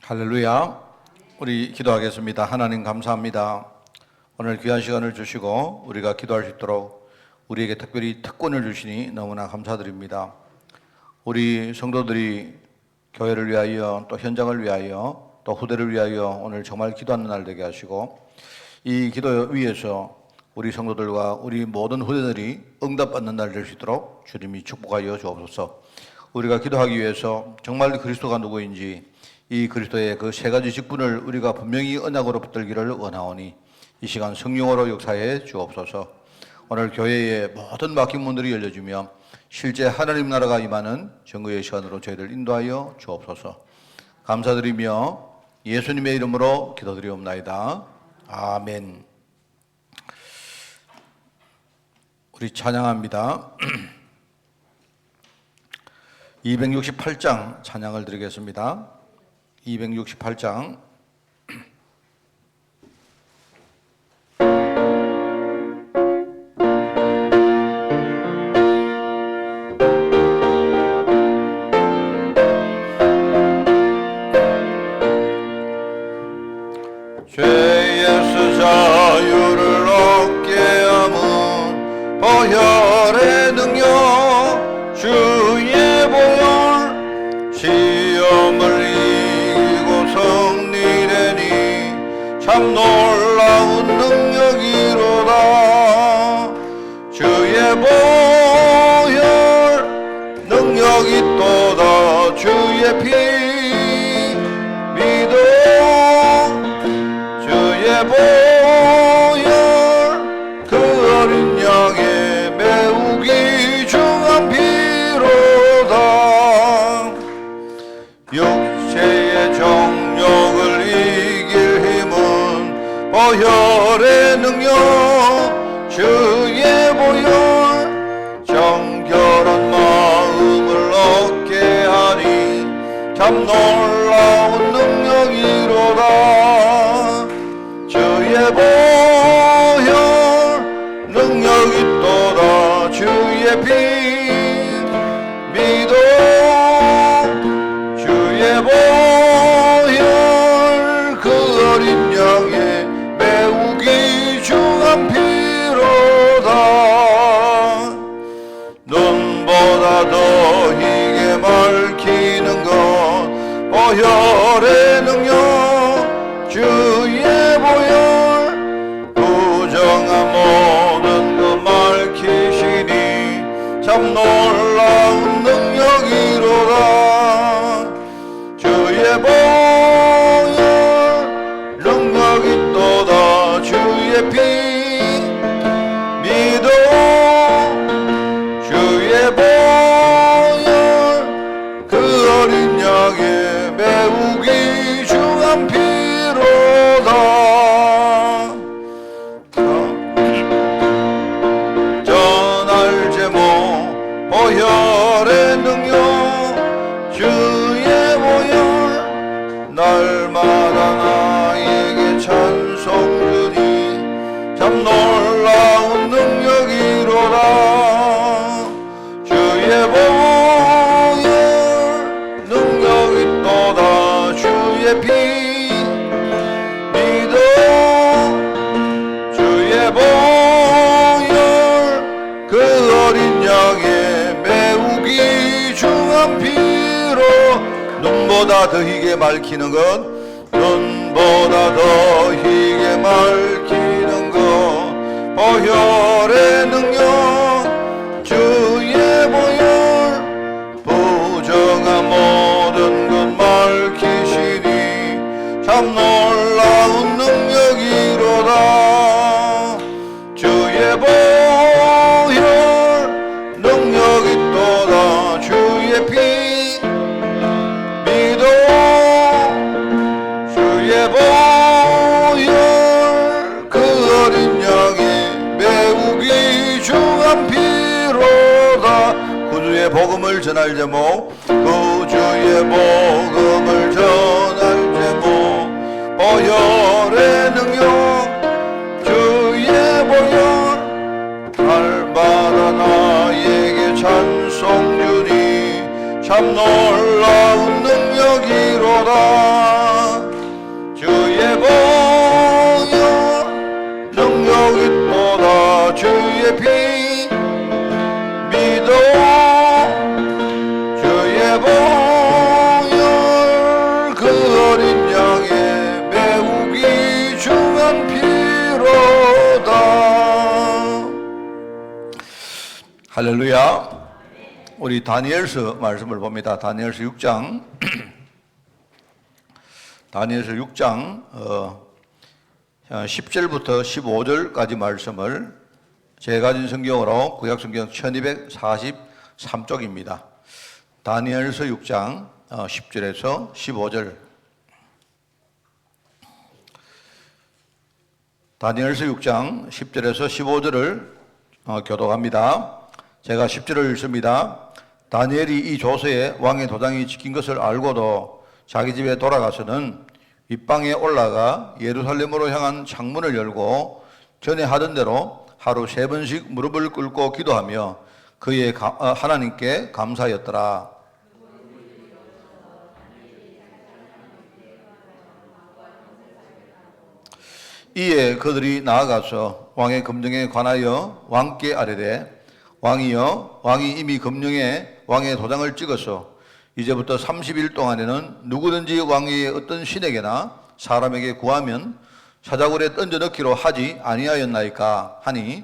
할렐루야. 우리 기도하겠습니다. 하나님 감사합니다. 오늘 귀한 시간을 주시고 우리가 기도할 수 있도록 우리에게 특별히 특권을 주시니 너무나 감사드립니다. 우리 성도들이 교회를 위하여 또 현장을 위하여 또 후대를 위하여 오늘 정말 기도하는 날 되게 하시고 이 기도 위에서 우리 성도들과 우리 모든 후대들이 응답받는 날 될 수 있도록 주님이 축복하여 주옵소서. 우리가 기도하기 위해서 정말 그리스도가 누구인지 이 그리스도의 그 세 가지 직분을 우리가 분명히 언약으로 붙들기를 원하오니 이 시간 성령으로 역사해 주옵소서. 오늘 교회의 모든 막힌 문들이 열려지며 실제 하나님 나라가 임하는 정거의 시간으로 저희를 인도하여 주옵소서. 감사드리며 예수님의 이름으로 기도드리옵나이다. 아멘. 우리 찬양합니다. 268장 찬양을 드리겠습니다. 268장. 죄에서 자유를 얻게 함은 보혈의 능력 주의 보혈 시험을 이기고 승리되니 참 놀라운 능력이로다. 주의 보혈 능력이 또다. 주의 피 믿어 주의 보혈 그 어린 양의 매우 귀중한 피로다. 육체의 정욕을 이길 힘은 보혈의 능력 주의 보혈 정결한 마음을 얻게 하니 참 놀라운 능력이로다. 주의 보혈 능력이 또다. 주의 피 믿어 주의 보혈 그 어린 양의 매우 귀중한 피로다. 눈보다 더 희게 밝히는 것 보혈의 능력 주의 보혈 부정한 모든 것 밝히시니 참 놀라운 능력이로다. 주의 보혈 능력이 또다. 주의 피 믿어 주의 보혈 그 어린 양의 매우 귀중한 피로다. 전할 제목 보혈의 능력 주의 보혈 날마다 나에게 찬송 주니 참 놀라운 능력이로다. 주의 보혈 능력이 또다. 주의 피 믿어 주의 보혈 그 어린 양의 매우 귀중한 피로 눈보다 더 희게 밝히는 것 눈보다 더 희게 밝히는 것 보혈의 능력 주의 보혈 부정한 모든 것 밝히시니 참 놀라운 능력이로다. 주의 보혈 능력이 또다. 주의 피 믿어 주의 보혈 그 어린 양의 매우 귀중한 피로다. 구주의 복음을 전할 제목 구주의 복음을 전할 제목 보혈의 능력 주의 보혈 날마다 나에게 찬송 주니 참 놀라운 능력이로다. 할렐루야. 우리 다니엘서 말씀을 봅니다. 다니엘서 6장. 다니엘서 6장 10절부터 15절까지 말씀을 제가 가진 성경으로 구약성경 1243쪽입니다. 다니엘서 6장 10절에서 15절. 다니엘서 6장 10절에서 15절을 교독합니다. 제가 10절을 읽습니다. 다니엘이 이 조서에 왕의 도장이 찍힌 것을 알고도 자기 집에 돌아가서는 윗방에 올라가 예루살렘으로 향한 창문을 열고 전에 하던 대로 하루 3번씩 무릎을 꿇고 기도하며 그의 하나님께 감사하였더라. 이에 그들이 나아가서 왕의 검령에 관하여 왕께 아뢰되 왕이여, 왕이 이미 검령에 왕의 도장을 찍어서 이제부터 30일 동안에는 누구든지 왕위의 어떤 신에게나 사람에게 구하면 사자굴에 던져 넣기로 하지 아니하였나이까 하니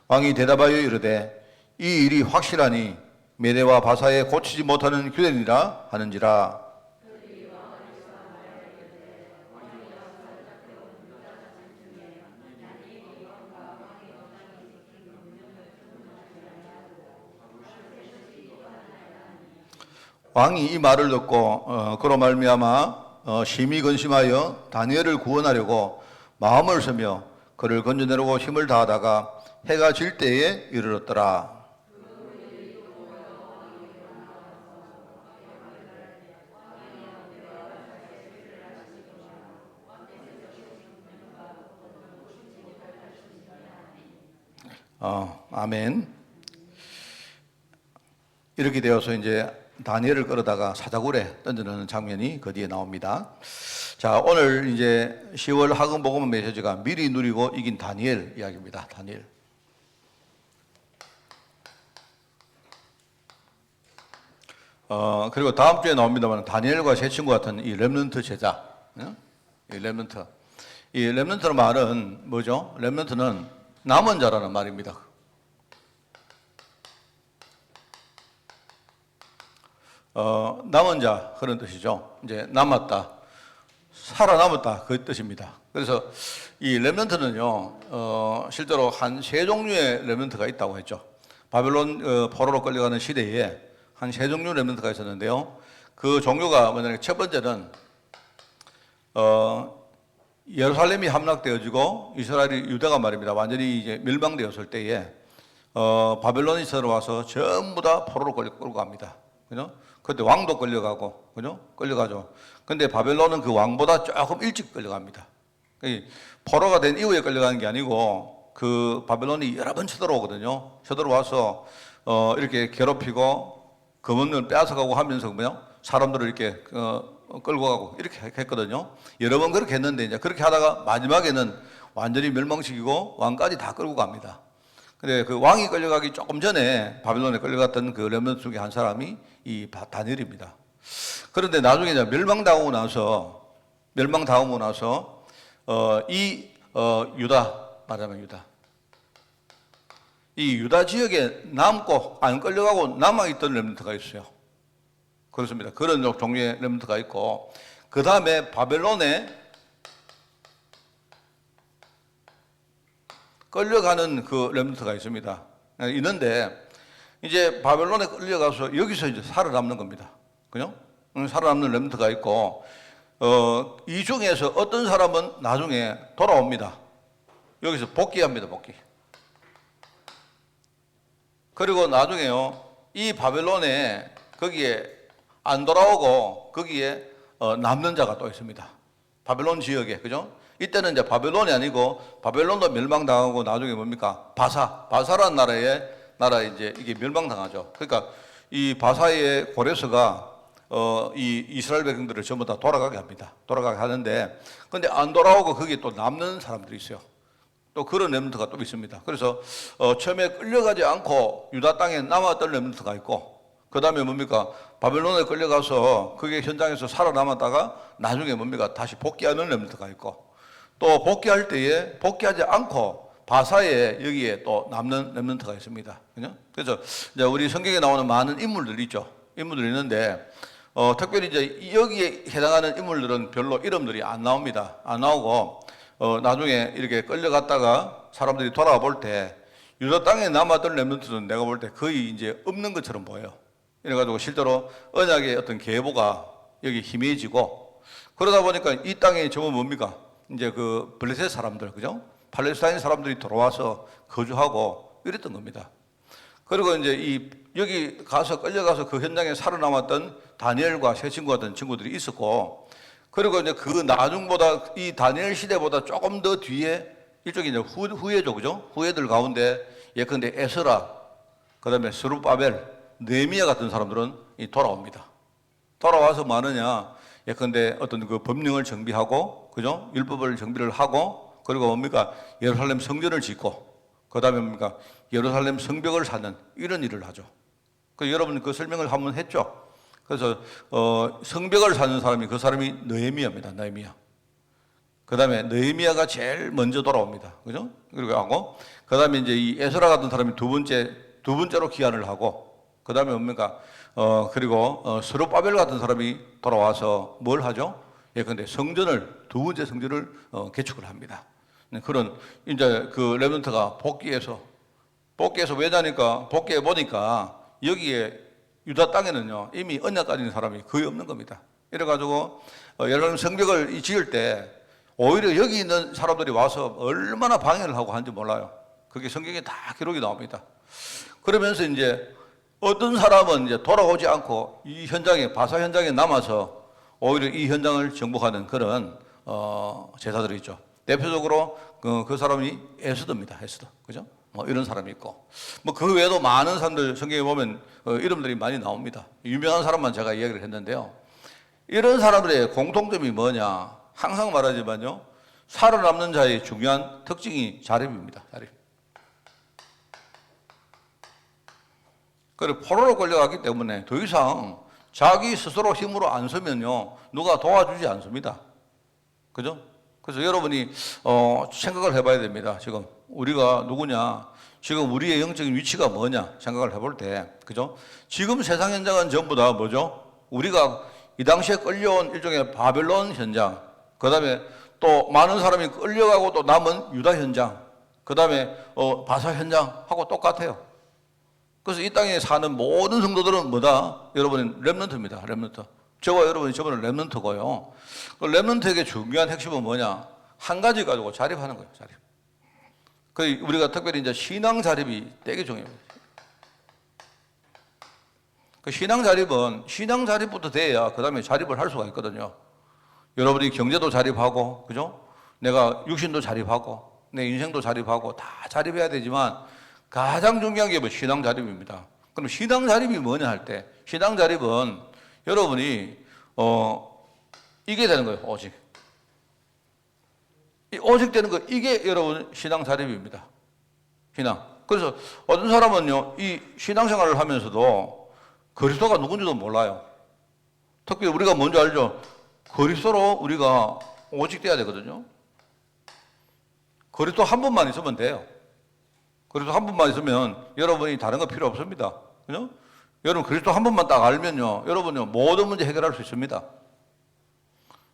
왕이 대답하여 이르되 이 일이 확실하니 메대와 바사에 고치지 못하는 규례니라 하는지라. 왕이 이 말을 듣고 그로 말미암아 심히 근심하여 다니엘을 구원하려고 마음을 쓰며 그를 건져내려고 힘을 다하다가 해가 질 때에 이르렀더라. 아멘. 이렇게 되어서 이제 다니엘을 끌어다가 사자굴에 던져넣는 장면이 그 뒤에 나옵니다. 자, 오늘 이제 10월 학음복음 메시지가 미리 누리고 이긴 다니엘 이야기입니다. 다니엘. 그리고 다음 주에 나옵니다만 다니엘과 새 친구 같은 이 렘넌트 제자. 이 렘넌트. 이 렘넌트는 말은 뭐죠? 렘넌트는 남은 자라는 말입니다. 남은 자 그런 뜻이죠. 이제 남았다, 살아남았다 그 뜻입니다. 그래서 이 렘넌트는요, 실제로 한 3종류의 렘넌트가 있다고 했죠. 바벨론 포로로 끌려가는 시대에 한 3종류 렘넌트가 있었는데요. 그 종류가 뭐냐면 첫 번째는 예루살렘이 함락되어지고 이스라엘이 유다가 말입니다. 완전히 이제 멸망되었을 때에 바벨론이 들어와서 전부 다 포로로 끌고 갑니다. 그죠? 그때 왕도 끌려가고, 그죠? 끌려가죠. 근데 바벨론은 그 왕보다 조금 일찍 끌려갑니다. 포로가 된 이후에 끌려가는 게 아니고, 그 바벨론이 여러 번 쳐들어오거든요. 쳐들어와서, 이렇게 괴롭히고, 금은을 빼앗아가고 하면서, 뭐요? 사람들을 이렇게, 끌고 가고, 이렇게 했거든요. 여러 번 그렇게 했는데, 이제 그렇게 하다가 마지막에는 완전히 멸망시키고, 왕까지 다 끌고 갑니다. 근데 그 왕이 끌려가기 조금 전에 바벨론에 끌려갔던 그 렘넌트 중에 한 사람이 이 다니엘입니다. 그런데 나중에 이제 멸망당하고 나서 유다, 말하면 유다. 이 유다 지역에 남고 안 끌려가고 남아있던 렘넌트가 있어요. 그렇습니다. 그런 종류의 렘넌트가 있고, 그 다음에 바벨론에 끌려가는 그 렘넌트가 있습니다. 있는데, 이제 바벨론에 끌려가서 여기서 이제 살아남는 겁니다. 그죠? 살아남는 렘넌트가 있고, 이 중에서 어떤 사람은 나중에 돌아옵니다. 여기서 복귀합니다, 복귀. 그리고 나중에요, 이 바벨론에 거기에 안 돌아오고 거기에 남는 자가 또 있습니다. 바벨론 지역에, 그죠? 이때는 이제 바벨론이 아니고 바벨론도 멸망당하고 나중에 뭡니까? 바사라는 나라에 이제 이게 멸망당하죠. 그러니까 이 바사의 고레스가 이 이스라엘 백성들을 전부 다 돌아가게 합니다. 돌아가게 하는데, 근데 안 돌아오고 거기에 또 남는 사람들이 있어요. 또 그런 렘넌트가 또 있습니다. 그래서 처음에 끌려가지 않고 유다 땅에 남았던 렘넌트가 있고, 그 다음에 뭡니까? 바벨론에 끌려가서 그게 현장에서 살아남았다가 나중에 뭡니까? 다시 복귀하는 렘넌트가 있고, 또 복귀할 때에 복귀하지 않고 바사에 여기에 또 남는 렘넌트가 있습니다. 그죠? 그래서 이제 우리 성경에 나오는 많은 인물들이 있죠. 인물들이 있는데 특별히 이제 여기에 해당하는 인물들은 별로 이름들이 안 나옵니다. 안 나오고 나중에 이렇게 끌려갔다가 사람들이 돌아와 볼 때 유다 땅에 남았던 렘넌트는 내가 볼 때 거의 이제 없는 것처럼 보여요. 이래가지고 실제로 언약의 어떤 계보가 여기 희미해지고 그러다 보니까 이 땅에 전부 뭡니까? 이제 그 블레셋 사람들, 그죠? 팔레스타인 사람들이 돌아와서 거주하고 이랬던 겁니다. 그리고 이제 여기 가서 끌려가서 그 현장에 살아남았던 다니엘과 세 친구 같은 친구들이 있었고, 그리고 이제 그 나중보다 이 다니엘 시대보다 조금 더 뒤에 일종의 이제 후예죠, 그죠? 후예들 가운데 예컨대 에스라, 그다음에 스룹바벨, 느헤미야 같은 사람들은 돌아옵니다. 돌아와서 뭐 하느냐? 예컨대 어떤 그 법령을 정비하고, 그죠? 율법을 정비를 하고, 그리고 뭡니까? 예루살렘 성전을 짓고, 그 다음에 뭡니까? 예루살렘 성벽을 사는 이런 일을 하죠. 여러분 그 설명을 한번 했죠. 그래서 성벽을 사는 사람이 그 사람이 느헤미야입니다. 느헤미야. 그 다음에 느헤미야가 제일 먼저 돌아옵니다. 그죠? 그리고 하고, 그 다음에 이제 이 에스라 같은 사람이 두 번째로 기한을 하고, 그 다음에 뭡니까? 그리고 스룹바벨 같은 사람이 돌아와서 뭘 하죠? 예컨대 성전을, 두 번째 성전을 개축을 합니다. 그런 이제 그 렘넌트가 복귀해서 왜냐니까 복귀해 보니까 여기에 유다 땅에는요 이미 언약 가진 사람이 거의 없는 겁니다. 이래가지고 예루살렘 성벽을 지을 때 오히려 여기 있는 사람들이 와서 얼마나 방해를 하고 하는지 몰라요. 그게 성경에 다 기록이 나옵니다. 그러면서 이제 어떤 사람은 이제 돌아오지 않고 이 현장에, 바사 현장에 남아서 오히려 이 현장을 정복하는 그런 제사들이 있죠. 대표적으로 그 사람이 에스더입니다. 에스더, 그죠? 뭐 이런 사람이 있고, 뭐 그 외에도 많은 사람들 성경에 보면 이름들이 많이 나옵니다. 유명한 사람만 제가 이야기를 했는데요. 이런 사람들의 공통점이 뭐냐? 항상 말하지만요, 살아남는 자의 중요한 특징이 자립입니다. 자립. 그리고 포로로 끌려갔기 때문에 더 이상 자기 스스로 힘으로 안 서면요, 누가 도와주지 않습니다. 그죠? 그래서 여러분이 생각을 해봐야 됩니다. 지금 우리가 누구냐, 지금 우리의 영적인 위치가 뭐냐 생각을 해볼 때, 그죠? 지금 세상 현장은 전부 다 뭐죠? 우리가 이 당시에 끌려온 일종의 바벨론 현장, 그 다음에 또 많은 사람이 끌려가고 또 남은 유다 현장, 그 다음에 바사 현장하고 똑같아요. 그래서 이 땅에 사는 모든 성도들은 뭐다? 여러분은 렘넌트입니다. 렘넌트. 저와 여러분이 저번에 렘넌트고요. 그 렘넌트에게 중요한 핵심은 뭐냐? 한 가지 가지고 자립하는 거예요. 자립. 그 우리가 특별히 이제 신앙 자립이 되게 중요해요. 그 신앙 자립부터 돼야 그 다음에 자립을 할 수가 있거든요. 여러분이 경제도 자립하고, 그죠? 내가 육신도 자립하고, 내 인생도 자립하고 다 자립해야 되지만 가장 중요한 게 뭐 신앙 자립입니다. 그럼 신앙 자립이 뭐냐 할 때, 신앙 자립은 여러분이 이게 되는 거예요. 오직. 이 오직 되는 거, 이게 여러분 신앙 자립입니다. 신앙. 그래서 어떤 사람은요, 이 신앙생활을 하면서도 그리스도가 누군지도 몰라요. 특히 우리가 뭔지 알죠? 그리스도로 우리가 오직 돼야 되거든요. 그리스도 한 분만 있으면 돼요. 그리스도 한 분만 있으면 여러분이 다른 거 필요 없습니다. 그죠? 여러분 그리스도 한 분만 딱 알면요, 여러분요 모든 문제 해결할 수 있습니다.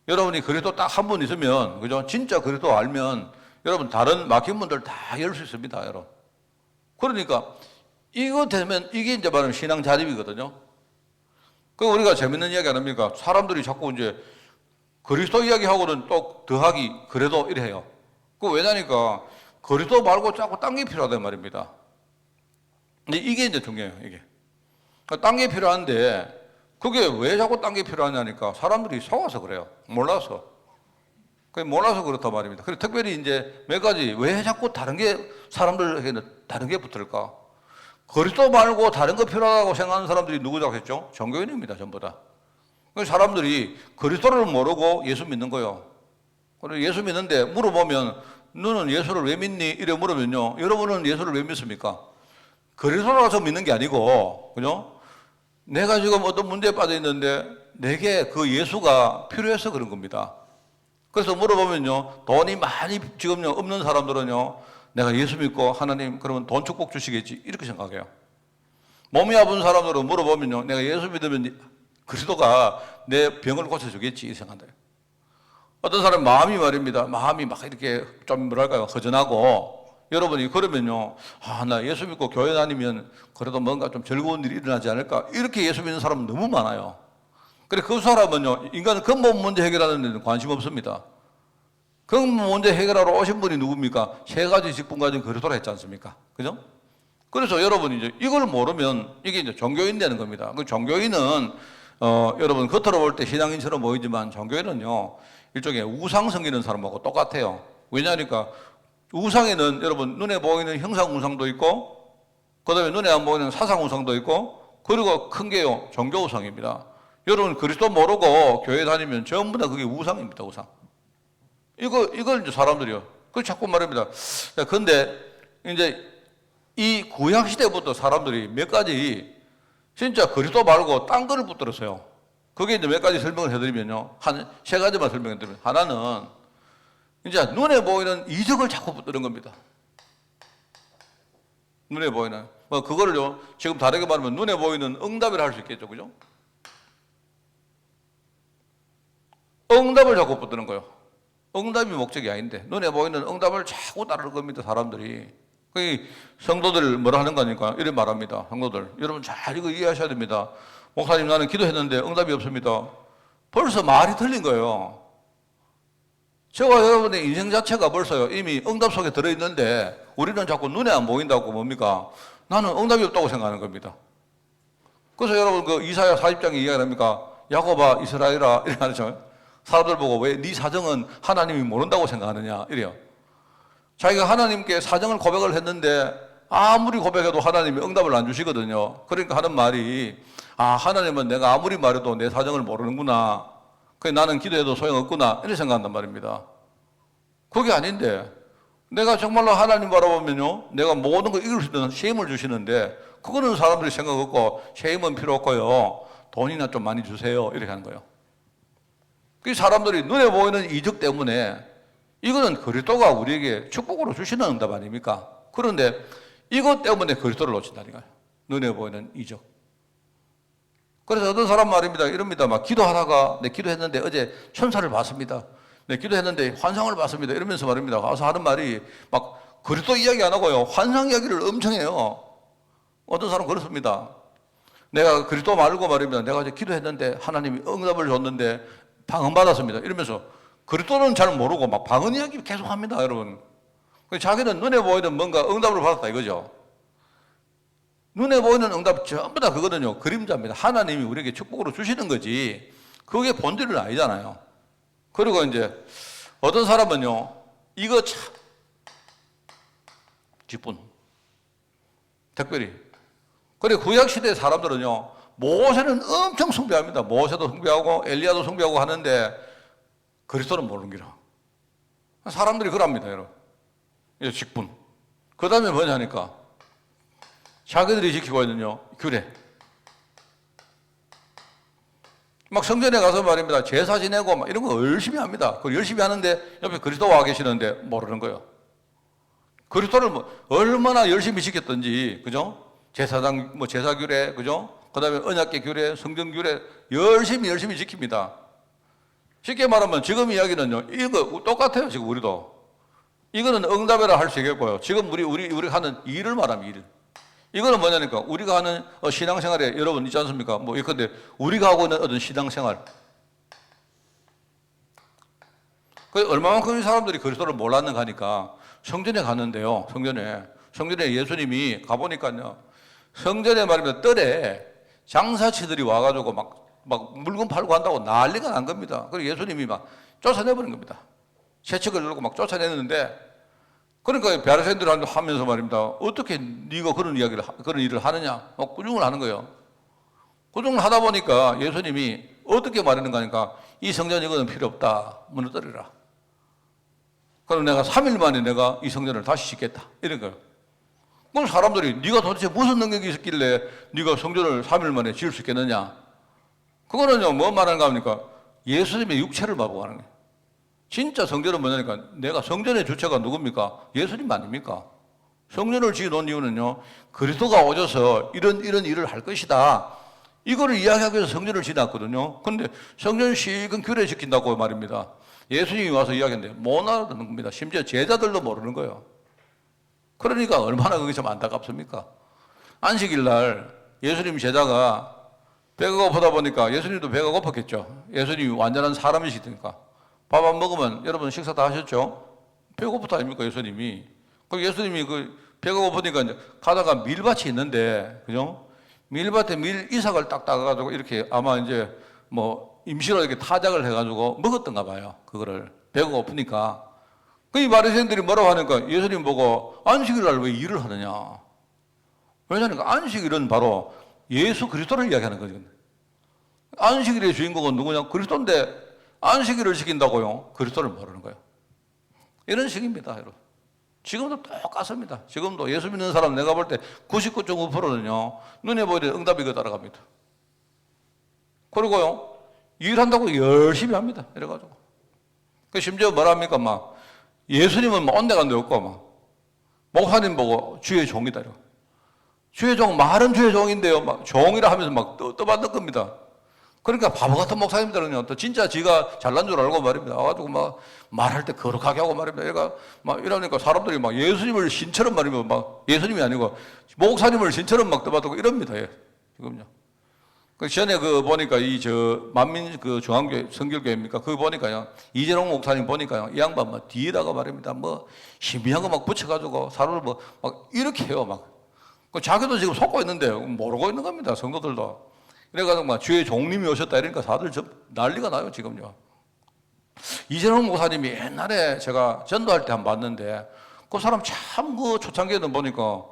여러분이 그리스도 딱 한 분 있으면, 그죠? 진짜 그리스도 알면 여러분 다른 막힌 문들 다 열 수 있습니다, 여러분. 그러니까 이거 되면 이게 이제 말하는 신앙 자립이거든요. 그 우리가 재밌는 이야기 안 합니까? 사람들이 자꾸 이제 그리스도 이야기하고는 또 더하기 그래도 이래 해요. 그 왜냐니까 그리스도 말고 자꾸 딴 게 필요하단 말입니다. 근데 이게 이제 중요해요, 이게. 딴 게 필요한데 그게 왜 자꾸 딴 게 필요하냐니까 사람들이 속아서 그래요. 몰라서. 몰라서 그렇단 말입니다. 그리고 특별히 이제 몇 가지, 왜 자꾸 다른 게, 사람들에게는 다른 게 붙을까? 그리스도 말고 다른 거 필요하다고 생각하는 사람들이 누구라고 했죠? 종교인입니다, 전부 다. 사람들이 그리스도를 모르고 예수 믿는 거예요. 그리고 예수 믿는데 물어보면, 너는 예수를 왜 믿니? 이래 물으면요, 여러분은 예수를 왜 믿습니까? 그리스도라서 믿는 게 아니고, 그죠? 내가 지금 어떤 문제에 빠져 있는데 내게 그 예수가 필요해서 그런 겁니다. 그래서 물어보면요, 돈이 많이 지금요 없는 사람들은요, 내가 예수 믿고 하나님 그러면 돈 축복 주시겠지 이렇게 생각해요. 몸이 아픈 사람들은 물어보면요, 내가 예수 믿으면 그리스도가 내 병을 고쳐주겠지 이렇게 생각한다. 어떤 사람 마음이 말입니다. 마음이 막 이렇게 좀 뭐랄까요, 허전하고 여러분이 그러면요, 나 예수 믿고 교회 다니면 그래도 뭔가 좀 즐거운 일이 일어나지 않을까 이렇게 예수 믿는 사람은 너무 많아요. 그래 그 사람은요, 인간은 근본 문제 해결하는 데는 관심 없습니다. 근본 문제 해결하러 오신 분이 누굽니까? 세 가지 직분 가진 그리스도라 했지 않습니까? 그죠? 그래서 여러분이 이제 이걸 모르면 이게 이제 종교인 되는 겁니다. 그 종교인은 여러분 겉으로 볼 때 신앙인처럼 보이지만 종교인은요, 일종의 우상 섬기는 사람하고 똑같아요. 왜냐하니까 우상에는 여러분 눈에 보이는 형상 우상도 있고, 그 다음에 눈에 안 보이는 사상 우상도 있고, 그리고 큰 게요, 종교 우상입니다. 여러분 그리스도 모르고 교회 다니면 전부 다 그게 우상입니다, 우상. 이걸 이제 사람들이요. 그 자꾸 말합니다. 근데 이제 이 구약 시대부터 사람들이 몇 가지 진짜 그리스도 말고 딴 거를 붙들었어요. 그게 이제 몇 가지 설명을 해드리면요, 한 세 가지만 설명해드리면, 하나는 이제 눈에 보이는 이적을 자꾸 붙드는 겁니다. 눈에 보이는 그거를요, 지금 다르게 말하면 눈에 보이는 응답이라 할 수 있겠죠, 그죠? 응답을 자꾸 붙드는 거예요. 응답이 목적이 아닌데 눈에 보이는 응답을 자꾸 따르는 겁니다, 사람들이. 그 성도들 뭐라 하는 거니까 이렇게 말합니다. 성도들 여러분 잘 이거 이해하셔야 됩니다. 목사님 나는 기도했는데 응답이 없습니다. 벌써 말이 틀린 거예요. 저와 여러분의 인생 자체가 벌써요 이미 응답 속에 들어있는데 우리는 자꾸 눈에 안 보인다고 뭡니까? 나는 응답이 없다고 생각하는 겁니다. 그래서 여러분 그 이사야 40장에 이야기합니까? 야곱아 이스라엘아 이렇게 하죠. 사람들 보고 왜 네 사정은 하나님이 모른다고 생각하느냐 이래요. 자기가 하나님께 사정을 고백을 했는데 아무리 고백해도 하나님이 응답을 안 주시거든요. 그러니까 하는 말이 하나님은 내가 아무리 말해도 내 사정을 모르는구나. 그래 나는 기도해도 소용없구나 이렇게 생각한단 말입니다. 그게 아닌데 내가 정말로 하나님 바라보면요, 내가 모든 걸 이길 수 있는 시험을 주시는데 그거는 사람들이 생각 없고 시험은 필요 없고요, 돈이나 좀 많이 주세요 이렇게 하는 거예요. 그 사람들이 눈에 보이는 이적 때문에 이거는 그리스도가 우리에게 축복으로 주시는 응답 아닙니까? 그런데 이것 때문에 그리스도를 놓친다니까요. 눈에 보이는 이적. 그래서 어떤 사람 말입니다. 이럽니다. 막 기도하다가 내 기도했는데 어제 천사를 봤습니다. 내 기도했는데 환상을 봤습니다. 이러면서 말입니다. 가서 하는 말이 막 그리스도 이야기 안 하고요, 환상 이야기를 엄청 해요. 어떤 사람 그렇습니다. 내가 그리스도 말고 말입니다. 내가 어제 기도했는데 하나님이 응답을 줬는데 방언 받았습니다. 이러면서 그리스도는 잘 모르고 막 방언 이야기 계속 합니다, 여러분. 자기는 눈에 보이는 뭔가 응답을 받았다 이거죠. 눈에 보이는 응답 전부 다 그거는요, 그림자입니다. 하나님이 우리에게 축복으로 주시는 거지 그게 본질은 아니잖아요. 그리고 이제 어떤 사람은요, 이거 참 직분 특별히 그래 구약시대 사람들은요 모세는 엄청 숭배합니다. 모세도 숭배하고 엘리야도 숭배하고 하는데 그리스도는 모르는 기라. 사람들이 그럽니다, 여러분. 이 직분. 그 다음에 뭐냐니까 자기들이 지키고 있는요 규례. 막 성전에 가서 말입니다, 제사 지내고 막 이런 거 열심히 합니다. 그 열심히 하는데 옆에 그리스도가 와 계시는데 모르는 거예요. 그리스도를 얼마나 열심히 지켰던지, 그죠? 제사장 제사 규례, 그죠? 그 다음에 언약궤 규례, 성전 규례 열심히 지킵니다. 쉽게 말하면 지금 이야기는요, 이거 똑같아요. 지금 우리도 이거는 응답이라 할 수 있겠고요. 지금 우리가 하는 일을 말하면 일. 이거는 뭐냐니까 우리가 하는 신앙생활에 여러분 있지 않습니까? 뭐 이건데 우리가 하고 있는 어떤 신앙생활. 그 얼마만큼 사람들이 그리스도를 몰랐는가 하니까 성전에 갔는데요. 성전에 예수님이 가보니까요, 성전에 말입니다, 뜰에 장사치들이 와가지고 막 물건 팔고 한다고 난리가 난 겁니다. 그리고 예수님이 막 쫓아내버린 겁니다. 채찍을 들고 막 쫓아내는데, 그러니까 바리새인들 하면서 말입니다, 어떻게 네가 그런 일을 하느냐? 꾸중을 하는 거예요. 꾸중을 하다 보니까 예수님이 어떻게 말하는가 하니까 이 성전 이거는 필요 없다, 무너뜨리라. 그럼 내가 3일 만에 내가 이 성전을 다시 짓겠다, 이런 거예요. 그럼 사람들이 네가 도대체 무슨 능력이 있었길래 네가 성전을 3일 만에 지을 수 있겠느냐? 그거는요 뭐 말하는가 합니까? 예수님의 육체를 말하고 하는 거예요. 진짜 성전은 뭐냐니까 내가 성전의 주체가 누굽니까? 예수님 아닙니까? 성전을 지어놓은 이유는요, 그리스도가 오셔서 이런 일을 할 것이다. 이거를 이야기하기 위해서 성전을 지어놨거든요. 근데 성전 실컷 규례시킨다고 말입니다. 예수님이 와서 이야기했는데 못 알아듣는 겁니다. 심지어 제자들도 모르는 거예요. 그러니까 얼마나 그게 좀 안타깝습니까? 안식일 날 예수님 제자가 배가 고프다 보니까 예수님도 배가 고팠겠죠. 예수님이 완전한 사람이시니까. 밥 안 먹으면 여러분 식사 다 하셨죠? 배고프다 아닙니까 예수님이? 그 예수님이 배가 고프니까 이제 가다가 밀밭이 있는데, 그죠? 밀밭에 밀 이삭을 딱 따가지고 이렇게 아마 이제 뭐 임시로 이렇게 타작을 해가지고 먹었던가 봐요. 그거를 배가 고프니까. 이 바리새인들이 뭐라고 하니까 예수님 보고 안식일 날 왜 일을 하느냐? 왜냐니까 안식일은 바로 예수 그리스도를 이야기하는 거죠. 안식일의 주인공은 누구냐? 그리스도인데 안식일을 지킨다고요? 그리스도를 모르는 거예요. 이런 식입니다, 여러분. 지금도 똑같습니다. 지금도 예수 믿는 사람 내가 볼 때 99.5%는요, 눈에 보이는 응답이고 따라갑니다. 그리고요, 일한다고 열심히 합니다. 이래가지고. 심지어 뭐랍니까? 막, 예수님은 막 온데간데 없고, 막, 목사님 보고 주의 종이다. 이러고. 주의 종, 말은 주의 종인데요. 막, 종이라 하면서 막 떠받는 겁니다. 그러니까 바보 같은 목사님들은요, 또 진짜 지가 잘난 줄 알고 말입니다. 와가지고 막 말할 때 거룩하게 하고 말입니다. 얘가 막 이러니까 사람들이 막 예수님을 신처럼 말이면 막 예수님이 아니고 목사님을 신처럼 막 떠받고 이럽니다. 예. 지금요. 그 전에 보니까 만민 중앙교회 성결교회입니까? 그거 보니까요, 이재롱 목사님 보니까요, 이 양반 막 뒤에다가 말입니다. 뭐 신비한 거 막 붙여가지고 사람을 막 이렇게 해요. 막. 자기도 지금 속고 있는데 모르고 있는 겁니다. 성도들도. 그래가지고 막 주의 종님이 오셨다 이러니까 다들 난리가 나요, 지금요. 이재롱 목사님이 옛날에 제가 전도할 때 한번 봤는데 그 사람 참 초창기에는 보니까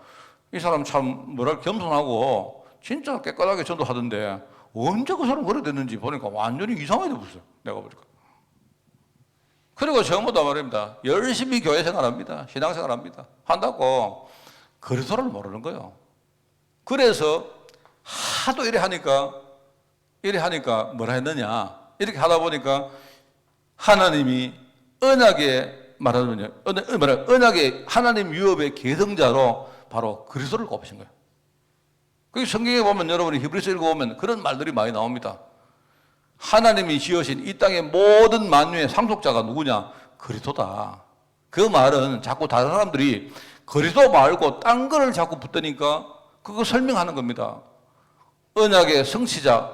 이 사람 참 겸손하고 진짜 깨끗하게 전도하던데 언제 그 사람 그래 됐는지 보니까 완전히 이상하게 됐어요. 내가 보니까. 그리고 전부 다 말입니다. 열심히 교회 생활합니다. 신앙생활 합니다. 한다고 그리스도를 모르는 거예요. 그래서 하도 이래 하니까 뭐라 했느냐. 이렇게 하다 보니까 하나님이 언약의 하나님 유업의 계승자로 바로 그리스도를 꼽으신 거예요. 그 성경에 보면 여러분이 히브리서 읽어보면 그런 말들이 많이 나옵니다. 하나님이 지으신 이 땅의 모든 만유의 상속자가 누구냐? 그리스도다. 그 말은 자꾸 다른 사람들이 그리스도 말고 딴 거를 자꾸 붙드니까 그거 설명하는 겁니다. 언약의 성취자,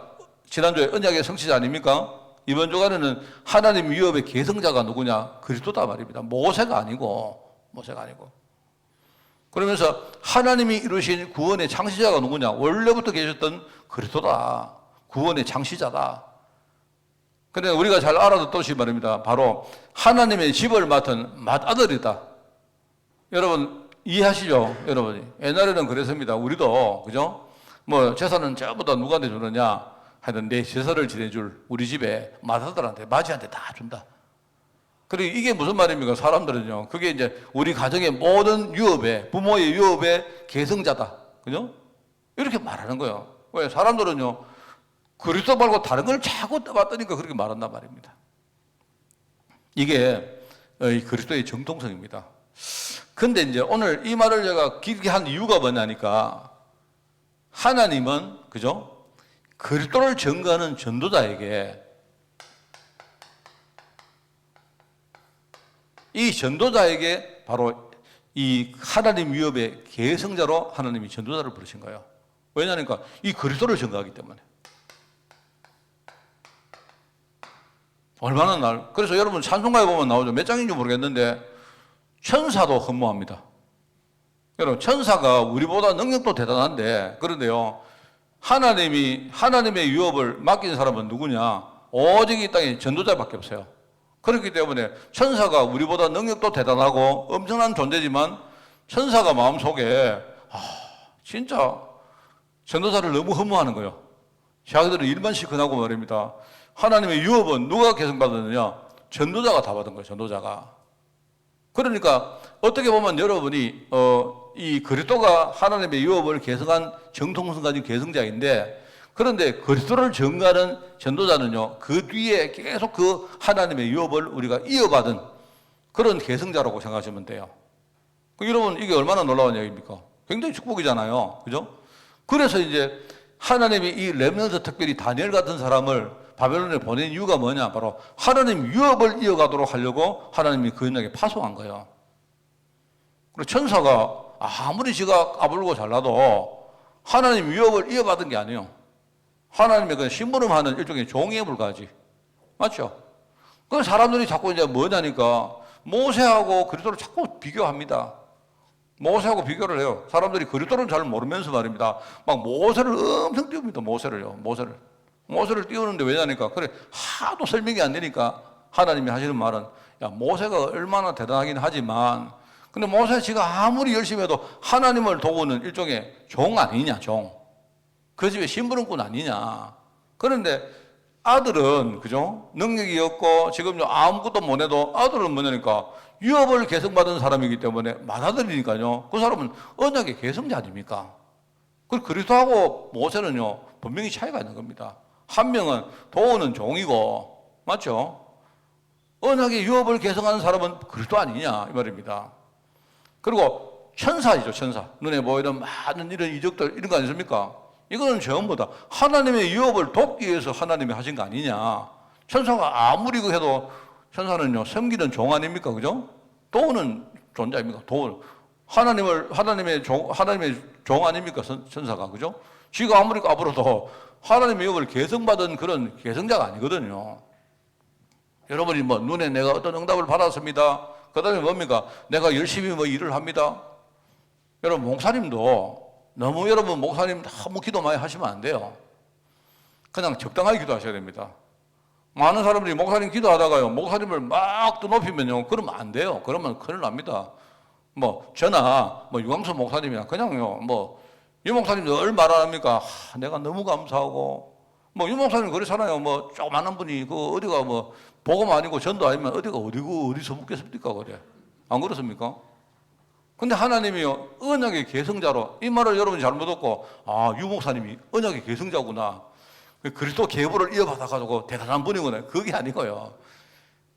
지난주에 언약의 성취자 아닙니까? 이번 주간에는 하나님 유업의 계승자가 누구냐? 그리스도다 말입니다. 모세가 아니고. 그러면서 하나님이 이루신 구원의 창시자가 누구냐? 원래부터 계셨던 그리스도다. 구원의 창시자다. 그런데 우리가 잘 알아듣듯이 말입니다. 바로 하나님의 집을 맡은 맏아들이다. 여러분 이해하시죠? 여러분이. 옛날에는 그랬습니다. 우리도, 그죠? 뭐 재산은 전부 다 누구한테 주느냐? 하여튼 내 제사를 지내줄 우리 집에 맏아들한테, 맞이한테 다 준다. 그리고 이게 무슨 말입니까? 사람들은요, 그게 이제 우리 가정의 모든 유업의, 부모의 유업의 계승자다. 그죠? 이렇게 말하는 거예요. 왜? 사람들은요, 그리스도 말고 다른 걸 자꾸 떠봤더니까 그렇게 말한단 말입니다. 이게 그리스도의 정통성입니다. 근데 이제 오늘 이 말을 제가 길게 한 이유가 뭐냐니까, 하나님은, 그죠? 그리스도를 증거하는 전도자에게 이 전도자에게 바로 이 하나님 위협의 계승자로 하나님이 전도자를 부르신 거예요. 왜냐하니까 이 그리스도를 증거하기 때문에. 얼마나 그래서 여러분 찬송가에 보면 나오죠. 몇 장인지 모르겠는데 천사도 흠모합니다. 여러분 천사가 우리보다 능력도 대단한데, 그런데요, 하나님의 유업을 맡긴 사람은 누구냐? 오직 이 땅에 전도자밖에 없어요. 그렇기 때문에 천사가 우리보다 능력도 대단하고 엄청난 존재지만 천사가 마음속에 진짜 전도자를 너무 흠모하는 거예요. 자기들은 일만 시큰하고 말입니다. 하나님의 유업은 누가 계승받았느냐? 전도자가 다 받은 거예요. 전도자가. 그러니까 어떻게 보면 여러분이 이 그리스도가 하나님의 유업을 계승한 정통성 가진 계승자인데, 그런데 그리스도를 전가하는 전도자는요, 그 뒤에 계속 그 하나님의 유업을 우리가 이어받은 그런 계승자라고 생각하시면 돼요. 여러분, 이게 얼마나 놀라운 얘기입니까? 굉장히 축복이잖아요. 그죠? 그래서 이제 하나님이 이 렘넌트, 특별히 다니엘 같은 사람을 바벨론에 보낸 이유가 뭐냐? 바로 하나님 유업을 이어가도록 하려고 하나님이 그 연약에 파송한 거예요. 그리고 천사가 아무리 지가 까불고 잘나도 하나님 유업을 이어받은 게 아니에요. 하나님의 그 심부름하는 일종의 종에 불과하지. 맞죠? 그 사람들이 자꾸 이제 뭐냐니까 모세하고 그리스도를 자꾸 비교합니다. 모세하고 비교를 해요. 사람들이 그리스도를 잘 모르면서 말입니다. 막 모세를 엄청 띄웁니다. 모세를 띄우는데 왜냐니까 그래 하도 설명이 안 되니까 하나님이 하시는 말은 야 모세가 얼마나 대단하긴 하지만 근데 모세 지가 아무리 열심히 해도 하나님을 도우는 일종의 종 아니냐 종. 그 집에 심부름꾼 아니냐. 그런데 아들은 그죠? 능력이 없고 지금 아무것도 못 해도 아들은 뭐냐니까 유업을 계승받은 사람이기 때문에 맏아들이니까요. 그 사람은 언약의 계승자 아닙니까? 그리고 그리스도하고 모세는요 분명히 차이가 있는 겁니다. 한 명은 도우는 종이고 맞죠? 언약의 유업을 계승하는 사람은 그리스도 아니냐 이 말입니다. 그리고 천사이죠 천사. 눈에 보이는 많은 이런 이적들 이런 거 아니십니까? 이거는 전부 다 하나님의 유업을 돕기 위해서 하나님이 하신 거 아니냐. 천사가 아무리 해도 천사는요 섬기는 종 아닙니까? 그죠? 도우는 존재입니까? 하나님의 종 아닙니까? 천사가 그죠? 지가 아무리 까불어도 하나님의 유업을 계승받은 그런 계승자가 아니거든요. 여러분이 뭐 눈에 내가 어떤 응답을 받았습니다. 그 다음에 뭡니까? 내가 열심히 뭐 일을 합니다. 여러분 목사님도 너무 여러분 목사님 너무 기도 많이 하시면 안 돼요. 그냥 적당하게 기도하셔야 됩니다. 많은 사람들이 목사님 기도하다가요 목사님을 막 또 높이면요 그러면 안 돼요. 그러면 큰일 납니다. 뭐 저나 뭐 유광수 목사님이나 그냥요 뭐 유 목사님 늘 말 안 합니까? 내가 너무 감사하고 뭐 유 목사님 그렇잖아요. 뭐 조그마한 분이 그 어디가 뭐 복음 아니고 전도 아니면 어디가 어디고 어디서 묻겠습니까? 그래 안 그렇습니까? 근데 하나님이요 언약의 계승자로 이 말을 여러분이 잘못 듣고 유 목사님이 언약의 계승자구나 그리스도 계보를 이어받아가지고 대단한 분이구나 그게 아니고요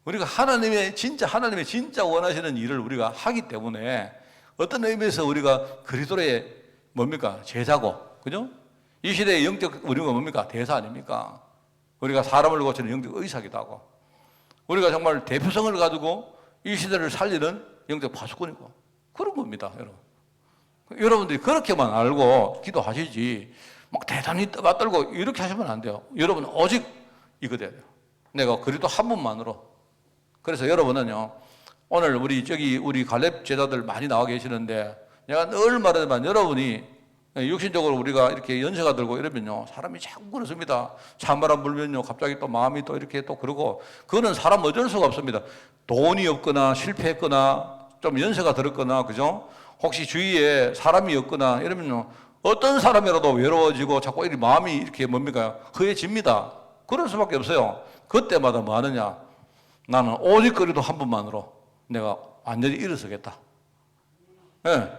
우리가 하나님의 진짜 원하시는 일을 우리가 하기 때문에 어떤 의미에서 우리가 그리스도의 뭡니까 제자고 그죠? 이 시대의 영적 우리가 뭡니까 대사 아닙니까? 우리가 사람을 고치는 영적 의사기도 하고 우리가 정말 대표성을 가지고 이 시대를 살리는 영적 파수꾼이고 그런 겁니다, 여러분. 여러분들이 그렇게만 알고 기도하시지, 막 대단히 떠받들고 이렇게 하시면 안 돼요. 여러분은 오직 이거 돼야 돼요. 내가 그리도 한 분만으로. 그래서 여러분은요, 오늘 우리 갈렙 제자들 많이 나와 계시는데, 내가 늘 말하지만 여러분이 육신적으로 우리가 이렇게 연세가 들고 이러면요, 사람이 자꾸 그렇습니다. 찬바람 불면요, 갑자기 또 마음이 또 이렇게 또 그러고, 그거는 사람 어쩔 수가 없습니다. 돈이 없거나 실패했거나, 좀 연세가 들었거나, 그죠? 혹시 주위에 사람이 없거나 이러면요, 어떤 사람이라도 외로워지고 자꾸 이 마음이 이렇게 뭡니까? 허해집니다. 그럴 수밖에 없어요. 그때마다 뭐 하느냐? 나는 오직 그리도 한 분만으로 내가 완전히 일어서겠다. 예.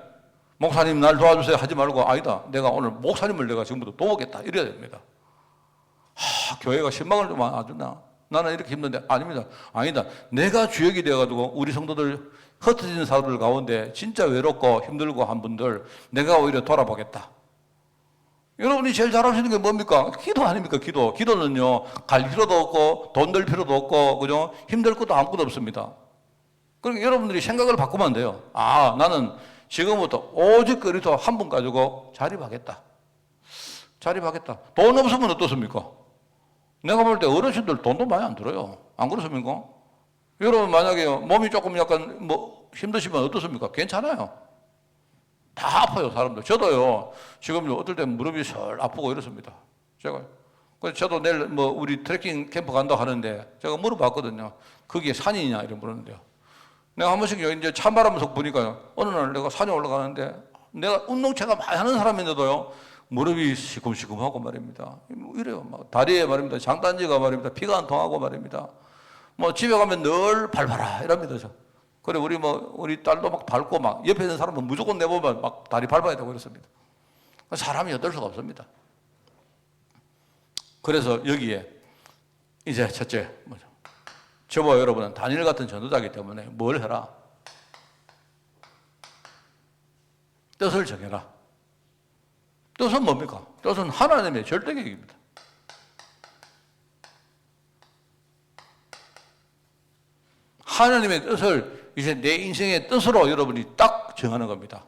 목사님 날 도와주세요 하지 말고 아니다. 내가 오늘 목사님을 내가 지금부터 도우겠다. 이래야 됩니다. 교회가 신망을 좀 안 주나? 나는 이렇게 힘든데 아닙니다. 아니다. 내가 주역이 되어가지고 우리 성도들 흩어진 사람들 가운데 진짜 외롭고 힘들고 한 분들 내가 오히려 돌아보겠다. 여러분이 제일 잘하시는 게 뭡니까? 기도 아닙니까? 기도. 기도는요, 갈 필요도 없고, 돈 들 필요도 없고, 그죠? 힘들 것도 아무것도 없습니다. 그러니까 여러분들이 생각을 바꾸면 안 돼요. 나는 지금부터 오직 그리스도 한 분 가지고 자립하겠다. 자립하겠다. 돈 없으면 어떻습니까? 내가 볼 때 어르신들 돈도 많이 안 들어요. 안 그렇습니까? 여러분 만약에 몸이 조금 약간 뭐 힘드시면 어떻습니까? 괜찮아요. 다 아파요, 사람들. 저도요, 지금 어떨 때 무릎이 설 아프고 이렇습니다. 저도 내일 뭐 우리 트레킹 캠프 간다고 하는데 제가 물어봤거든요. 그게 산이냐? 이렇게 물었는데요. 내가 한 번씩 이제 찬바람석 보니까요, 어느 날 내가 산에 올라가는데 내가 운동체가 많이 하는 사람인데도요, 무릎이 시큼시큼하고 말입니다. 이래요. 막 다리에 말입니다. 장단지가 말입니다. 피가 안 통하고 말입니다. 뭐 집에 가면 늘 밟아라 이럽니다. 저. 그래 우리 딸도 막 밟고 막 옆에 있는 사람은 무조건 내보면 막 다리 밟아야 되고 그렇습니다. 사람이 어떨 수가 없습니다. 그래서 여기에 이제 첫째 뭐죠? 저와 여러분은 다니엘 같은 전도자이기 때문에 뭘 해라? 뜻을 정해라. 뜻은 뭡니까? 뜻은 하나님의 절대 계획입니다. 하나님의 뜻을 이제 내 인생의 뜻으로 여러분이 딱 정하는 겁니다.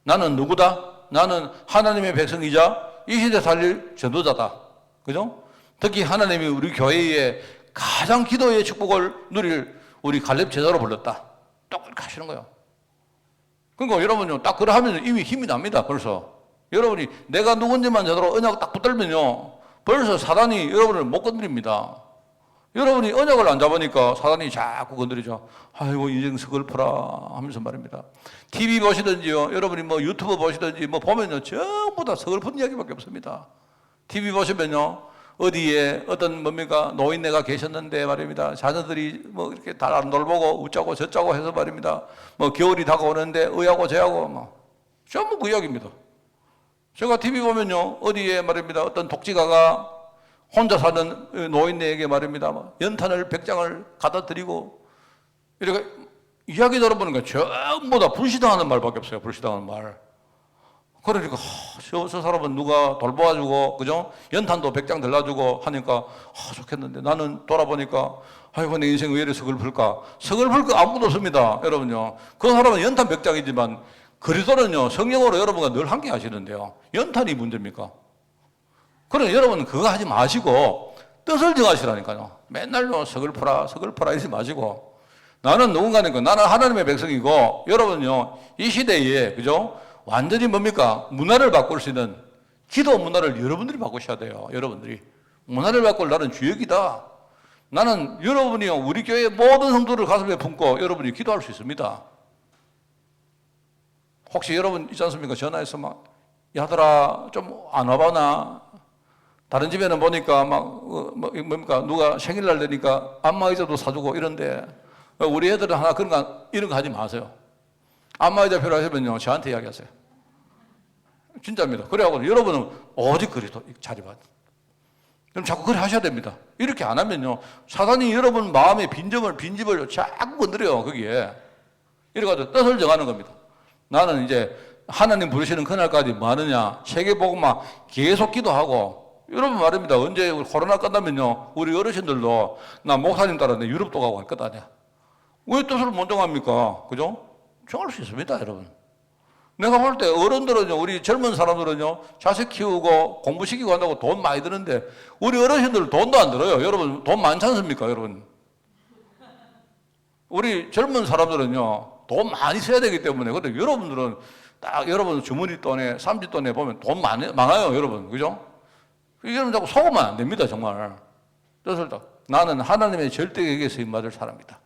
나는 누구다? 나는 하나님의 백성이자 이 시대 살릴 전도자다. 그죠? 특히 하나님이 우리 교회에 가장 기도의 축복을 누릴 우리 갈렙 제자로 불렀다. 딱 그렇게 하시는 거예요. 그러니까 여러분요, 딱 그래 하면 이미 힘이 납니다, 벌써. 여러분이 내가 누군지만 제대로 언약 딱 붙들면요, 벌써 사단이 여러분을 못 건드립니다. 여러분이 언약을 안 잡으니까 사단이 자꾸 건드리죠. 아이고, 인생 서글퍼라 하면서 말입니다. TV 보시든지요, 여러분이 뭐 유튜브 보시든지 뭐 보면요, 전부 다 서글픈 이야기밖에 없습니다. TV 보시면요, 어디에 어떤 뭡니까 노인네가 계셨는데 말입니다. 자녀들이 뭐 이렇게 달 안 돌보고 웃자고 저짜고 해서 말입니다. 뭐 겨울이 다가오는데 의하고 저하고 뭐 전부 그 이야기입니다. 제가 TV 보면요, 어디에 말입니다. 어떤 독지가가 혼자 사는 노인네에게 말입니다. 연탄을 100장을 갖다 드리고 이렇게 이야기 들어보니까 전부 다 불시당하는 말밖에 없어요. 불시당하는 말. 그러니까 저 사람은 누가 돌봐주고 그죠? 연탄도 100장 들라주고 하니까 좋겠는데 나는 돌아보니까 아이고 내 인생 왜 이렇게 서글플까? 서글플 거 아무것도 없습니다. 여러분요. 그 사람은 연탄 100장이지만 그리스도는요 성령으로 여러분과 늘 함께 하시는데요. 연탄이 문제입니까? 그러니 여러분은 그거 하지 마시고 뜻을 정하시라니까요. 맨날요 서글퍼라 이러지 마시고 나는 누군가니까 나는 하나님의 백성이고 여러분요 이 시대에 그죠? 완전히 뭡니까? 문화를 바꿀 수 있는 기도 문화를 여러분들이 바꾸셔야 돼요. 여러분들이. 문화를 바꿀 나는 주역이다. 나는 여러분이요, 우리 교회의 모든 성도를 가슴에 품고 여러분이 기도할 수 있습니다. 혹시 여러분 있지 않습니까? 전화해서 막, 야들아, 좀 안 와봐나? 다른 집에는 보니까 뭡니까? 누가 생일날 되니까 안마의자도 사주고 이런데 우리 애들은 하나 이런 거 하지 마세요. 안마의자 필요하시면요, 저한테 이야기하세요. 진짜입니다. 그래갖고 여러분은 오직 그리스도 자리받. 그럼 자꾸 그래 하셔야 됩니다. 이렇게 안 하면요, 사단이 여러분 마음의 빈집을 자꾸 건드려요, 거기에. 이래가지고 뜻을 정하는 겁니다. 나는 이제 하나님 부르시는 그날까지 뭐 하느냐, 세계복음만 계속 기도하고, 여러분 말입니다. 언제 코로나 끝나면요, 우리 어르신들도 나 목사님 따라 내 유럽도 가고 할 것 아니야. 왜 뜻을 못 정합니까? 그죠? 정할 수 있습니다, 여러분. 내가 볼 때 어른들은요, 우리 젊은 사람들은요, 자식 키우고 공부시키고 한다고 돈 많이 드는데, 우리 어르신들은 돈도 안 들어요. 여러분, 돈 많지 않습니까, 여러분? 우리 젊은 사람들은요, 돈 많이 써야 되기 때문에, 근데 여러분들은 딱 여러분 주머니 돈에, 삼지돈에 보면 돈 많아요, 여러분. 그죠? 이거는 자꾸 속으면 안 됩니다, 정말. 뜻을 딱. 나는 하나님의 절대계획에 쓰임받을 사람이다.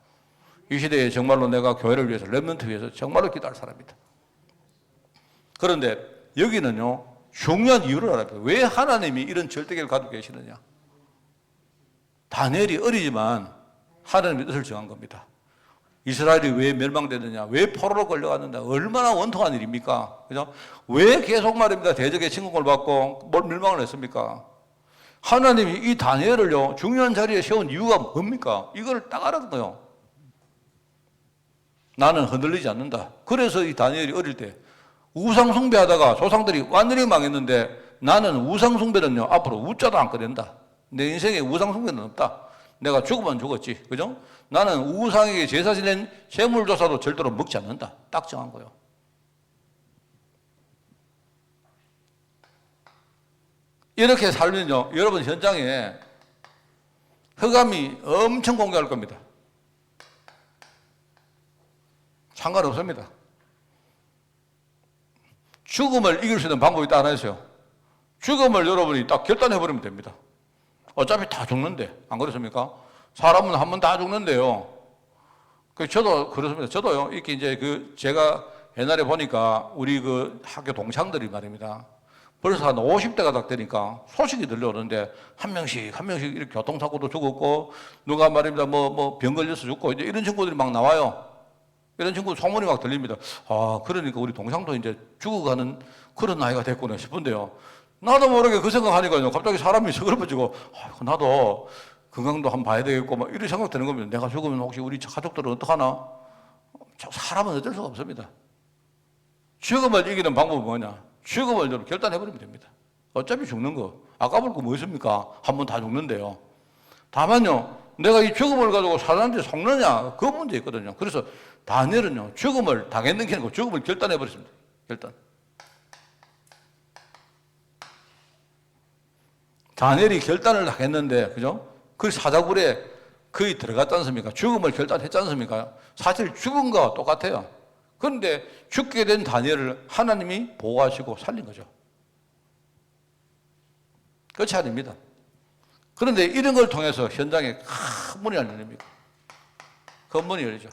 이 시대에 정말로 내가 교회를 위해서, 렘넌트 위해서 정말로 기도할 사람이다. 그런데 여기는요, 중요한 이유를 알아야 돼요. 왜 하나님이 이런 절대계획을 가지고 계시느냐. 다니엘이 어리지만 하나님의 뜻을 정한 겁니다. 이스라엘이 왜 멸망되느냐, 왜 포로로 끌려갔느냐, 얼마나 원통한 일입니까? 그죠? 왜 계속 말입니다. 대적의 침공을 받고 멸망을 했습니까? 하나님이 이 다니엘을요, 중요한 자리에 세운 이유가 뭡니까? 이걸 딱 알았어요. 나는 흔들리지 않는다. 그래서 이 다니엘이 어릴 때 우상 숭배하다가 조상들이 완전히 망했는데 나는 우상 숭배는요, 앞으로 우자도 안 꺼낸다. 내 인생에 우상 숭배는 없다. 내가 죽으면 죽었지. 그죠? 나는 우상에게 제사 지낸 재물조사도 절대로 먹지 않는다. 딱 정한 거예요. 이렇게 살면요, 여러분 현장에 흑암이 엄청 공격할 겁니다. 상관없습니다. 죽음을 이길 수 있는 방법이 딱 하나 있어요. 죽음을 여러분이 딱 결단해버리면 됩니다. 어차피 다 죽는데, 안 그렇습니까? 사람은 한 번 다 죽는데요. 저도 그렇습니다. 저도요, 이렇게 이제 제가 옛날에 보니까 우리 학교 동창들이 말입니다. 벌써 한 50대가 딱 되니까 소식이 들려오는데 한 명씩 이렇게 교통사고도 죽었고, 누가 말입니다. 병 걸려서 죽고, 이제 이런 친구들이 막 나와요. 이런 친구 소문이 막 들립니다. 그러니까 우리 동창도 이제 죽어가는 그런 나이가 됐구나 싶은데요. 나도 모르게 그 생각하니까요. 갑자기 사람이 서글퍼지고, 나도 건강도 한번 봐야 되겠고, 막 이런 생각 드는 겁니다. 내가 죽으면 혹시 우리 가족들은 어떡하나? 사람은 어쩔 수가 없습니다. 죽음을 이기는 방법은 뭐냐? 죽음을 좀 결단해버리면 됩니다. 어차피 죽는 거. 아까볼 거 뭐 있습니까? 한 번 다 죽는데요. 다만요, 내가 이 죽음을 가지고 사람한테 속느냐? 그 문제 있거든요. 그래서 다니엘은요, 죽음을 당했는 게 아니고 죽음을 결단해버렸습니다. 결단. 다니엘이 결단을 하겠는데, 그죠? 그 사자굴에 거의 들어갔지 않습니까? 죽음을 결단했지 않습니까? 사실 죽은 거와 똑같아요. 그런데 죽게 된 다니엘을 하나님이 보호하시고 살린 거죠. 끝이 아닙니다. 그런데 이런 걸 통해서 현장에 큰 문이 열립니다. 그 문이 열리죠.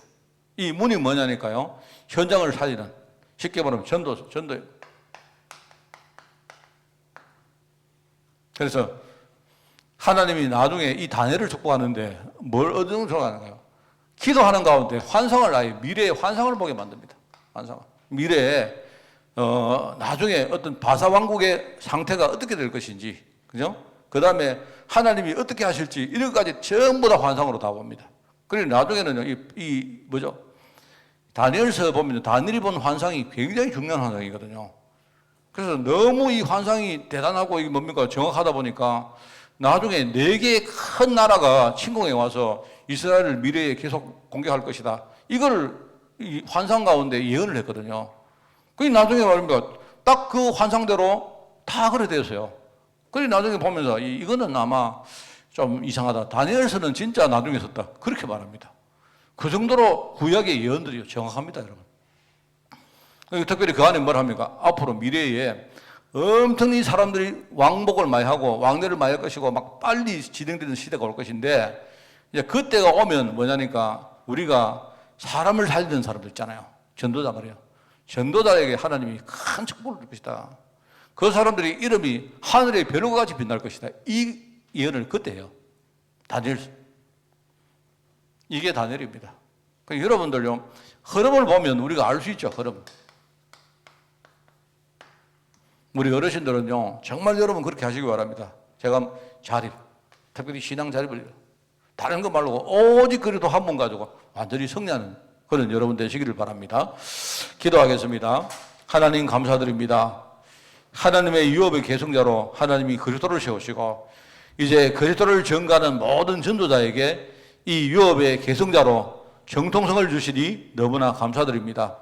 이 문이 뭐냐니까요? 현장을 살리는, 쉽게 말하면 전도예요. 그래서 하나님이 나중에 이 다니엘을 축복하는데 뭘 얻는 줄 아는가요? 기도하는 가운데 환상을, 아예 미래의 환상을 보게 만듭니다. 환상. 미래에 나중에 어떤 바사 왕국의 상태가 어떻게 될 것인지, 그죠? 그 다음에 하나님이 어떻게 하실지 이런 것까지 전부 다 환상으로 다 봅니다. 그리고 나중에는요, 뭐죠? 다니엘서 보면 다니엘이 본 환상이 굉장히 중요한 환상이거든요. 그래서 너무 이 환상이 대단하고 이게 뭡니까? 정확하다 보니까 나중에 4개의 큰 나라가 침공해 와서 이스라엘을 미래에 계속 공격할 것이다. 이걸 이 환상 가운데 예언을 했거든요. 그 나중에 말입니다. 딱 그 환상대로 다 그래 되었어요. 그리고 나중에 보면서 이거는 아마 좀 이상하다. 다니엘서는 진짜 나중에 썼다. 그렇게 말합니다. 그 정도로 구약의 예언들이 정확합니다, 여러분. 특별히 그 안에 뭘 합니까? 앞으로 미래에 엄청 이 사람들이 왕복을 많이 하고 왕래를 많이 할 것이고 막 빨리 진행되는 시대가 올 것인데, 이제 그때가 오면 뭐냐니까 우리가 사람을 살리는 사람들 있잖아요. 전도자 말이에요. 전도자에게 하나님이 큰 축복을 줄 것이다. 그 사람들이 이름이 하늘의 벼룩과 같이 빛날 것이다. 이 예언을 그때 해요. 다니엘. 이게 다니엘입니다. 그러니까 여러분들요, 흐름을 보면 우리가 알 수 있죠, 흐름. 우리 어르신들은요, 정말 여러분 그렇게 하시기 바랍니다. 제가 자립, 특별히 신앙 자립을, 다른 거 말고 오직 그래도 한 번 가지고 완전히 승리하는 그런 여러분 되시기를 바랍니다. 기도하겠습니다. 하나님 감사드립니다. 하나님의 유업의 계승자로 하나님이 그리스도를 세우시고 이제 그리스도를 전가하는 모든 전도자에게 이 유업의 계승자로 정통성을 주시니 너무나 감사드립니다.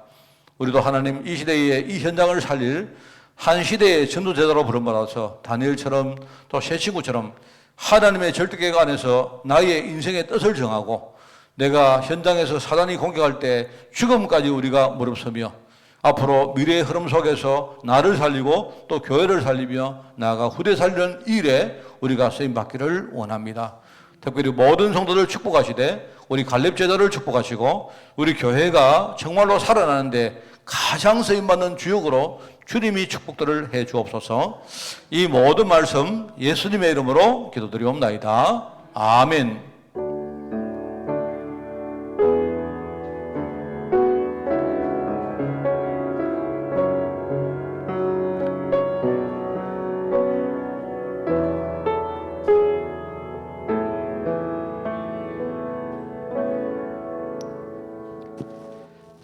우리도 하나님 이 시대에 이 현장을 살릴 한 시대의 전도제자로 부름받아서 다니엘처럼 또 새 친구처럼 하나님의 절대계획 안에서 나의 인생의 뜻을 정하고 내가 현장에서 사단이 공격할 때 죽음까지 우리가 무릅쓰며 앞으로 미래의 흐름 속에서 나를 살리고 또 교회를 살리며 나아가 후대 살리는 일에 우리가 쓰임받기를 원합니다. 특별히 모든 성도들 축복하시되 우리 갈렙 제자를 축복하시고 우리 교회가 정말로 살아나는데 가장 쓰임받는 주역으로 주님이 축복들을 해 주옵소서. 이 모든 말씀 예수님의 이름으로 기도드리옵나이다. 아멘.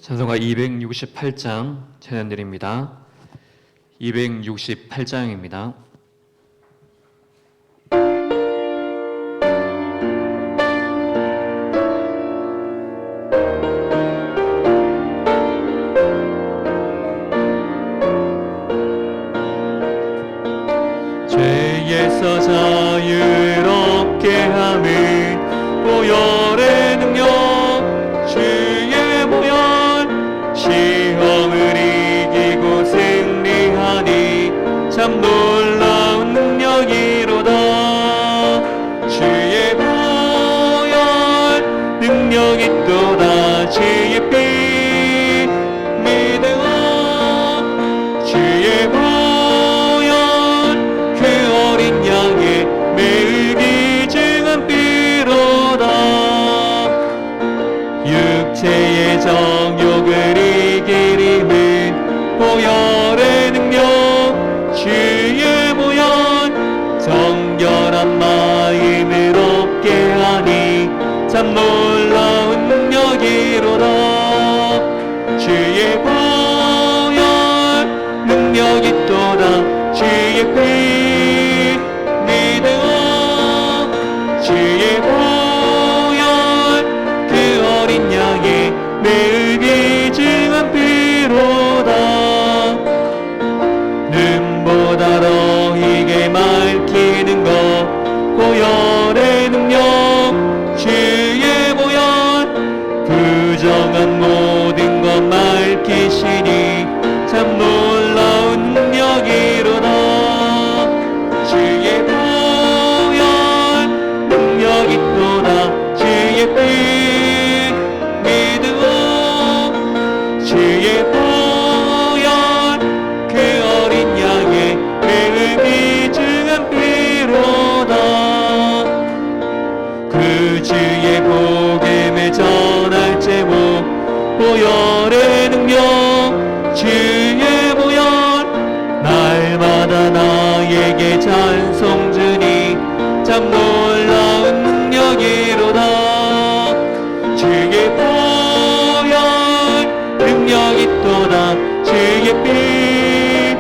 찬송가 268장 찬양드립니다. 268장입니다. 죄에서 자유롭게 하는 보혈의 능력 주의 보혈 시험을 이기고 승리하니 참 놀라운 능력이로다. 주의 보혈 능력이 또다. 주의 피 믿어 주의 보혈 그 어린 양의 매일 기증한 피로다. 육체의 정욕을 이기리는 보혈의 능력 주의 보혈 놀라운 능력이로다. 주의 보혈 능력이 또다. 주의 피 믿음 주의 보혈 그 어린 양의 매우 귀중한 피로다. 눈보다 더 희게 밝히는 것 보혈의 능력 주의 보혈 부정한 모든 것 밝히시니 참 놀라운 능력이로다. 주의 보혈 능력이 또다. 주의 피 믿음 주의 보혈 그 어린 양의 매우 귀중한 피로다. 그 주의 복음을 전할 제목 보혈의 능력 주의 보혈 날마다 나에게 찬송 주니 참 놀라운 능력이로다. 주의 보혈 능력이 또다. 주의 피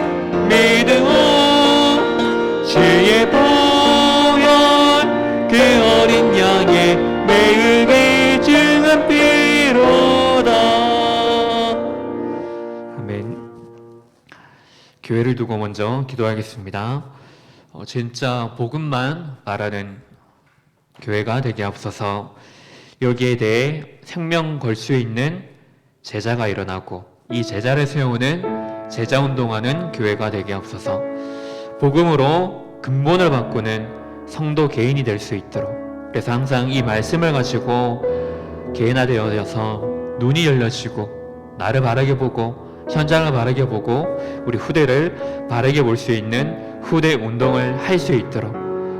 믿음 주의 보혈 그 어린 양의 매우 귀중한 피로다. 아멘. 교회를 두고 먼저 기도하겠습니다. 진짜 복음만 말하는 교회가 되게 앞서서 여기에 대해 생명 걸 수 있는 제자가 일어나고 이 제자를 세우는 제자 운동하는 교회가 되게 앞서서 복음으로 근본을 바꾸는 성도 개인이 될 수 있도록, 그래서 항상 이 말씀을 가지고 개인화되어서 눈이 열려지고 나를 바라게 보고 현장을 바라게 보고 우리 후대를 바라게 볼 수 있는 후대 운동을 할 수 있도록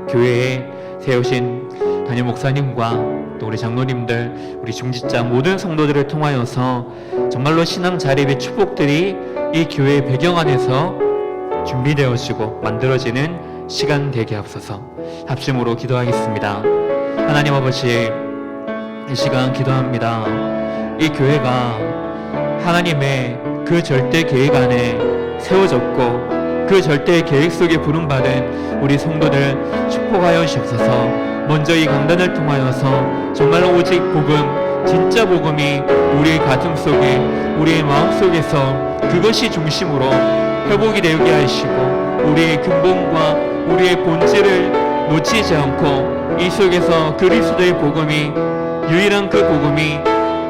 교회에 세우신 담임 목사님과 또 우리 장로님들, 우리 중직자 모든 성도들을 통하여서 정말로 신앙 자립의 축복들이 이 교회의 배경 안에서 준비되어지고 만들어지는 시간 되게 앞서서 합심으로 기도하겠습니다. 하나님 아버지, 이 시간 기도합니다. 이 교회가 하나님의 그 절대 계획 안에 세워졌고 그 절대 계획 속에 부름받은 우리 성도들 축복하여 주옵소서. 먼저 이 강단을 통하여서 정말로 오직 복음, 진짜 복음이 우리의 가슴 속에, 우리의 마음 속에서 그것이 중심으로 회복이 되게 하시고 우리의 근본과 우리의 본질을 놓치지 않고 이 속에서 그리스도의 복음이, 유일한 그 복음이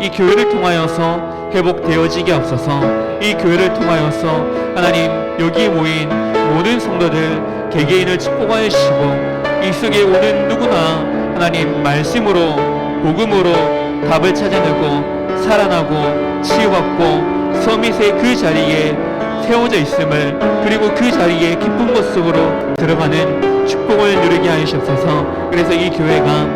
이 교회를 통하여서 회복되어지게 앞서서 이 교회를 통하여서 하나님 여기 모인 모든 성도들 개개인을 축복하여 주시고 이 속에 오는 누구나 하나님 말씀으로 복음으로 답을 찾아내고 살아나고 치유받고 서밋의 그 자리에 세워져 있음을, 그리고 그 자리에 기쁜 것 속으로 들어가는 축복을 누리게 하시옵소서. 그래서 이 교회가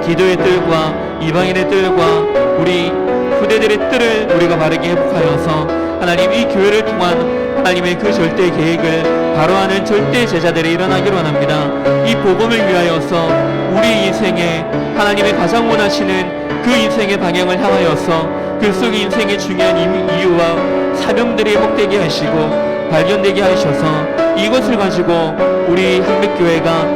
기도의 뜰과 이방인의 뜰과 우리 후대들의 뜰을 우리가 바르게 회복하여서 하나님 이 교회를 통한 하나님의 그 절대 계획을 바로하는 절대 제자들이 일어나기를 원합니다. 이 복음을 위하여서 우리 인생에 하나님의 가장 원하시는 그 인생의 방향을 향하여서 그 속의 인생의 중요한 이유와 사명들이 회복되게 하시고 발견되게 하셔서 이것을 가지고 우리 한빛교회가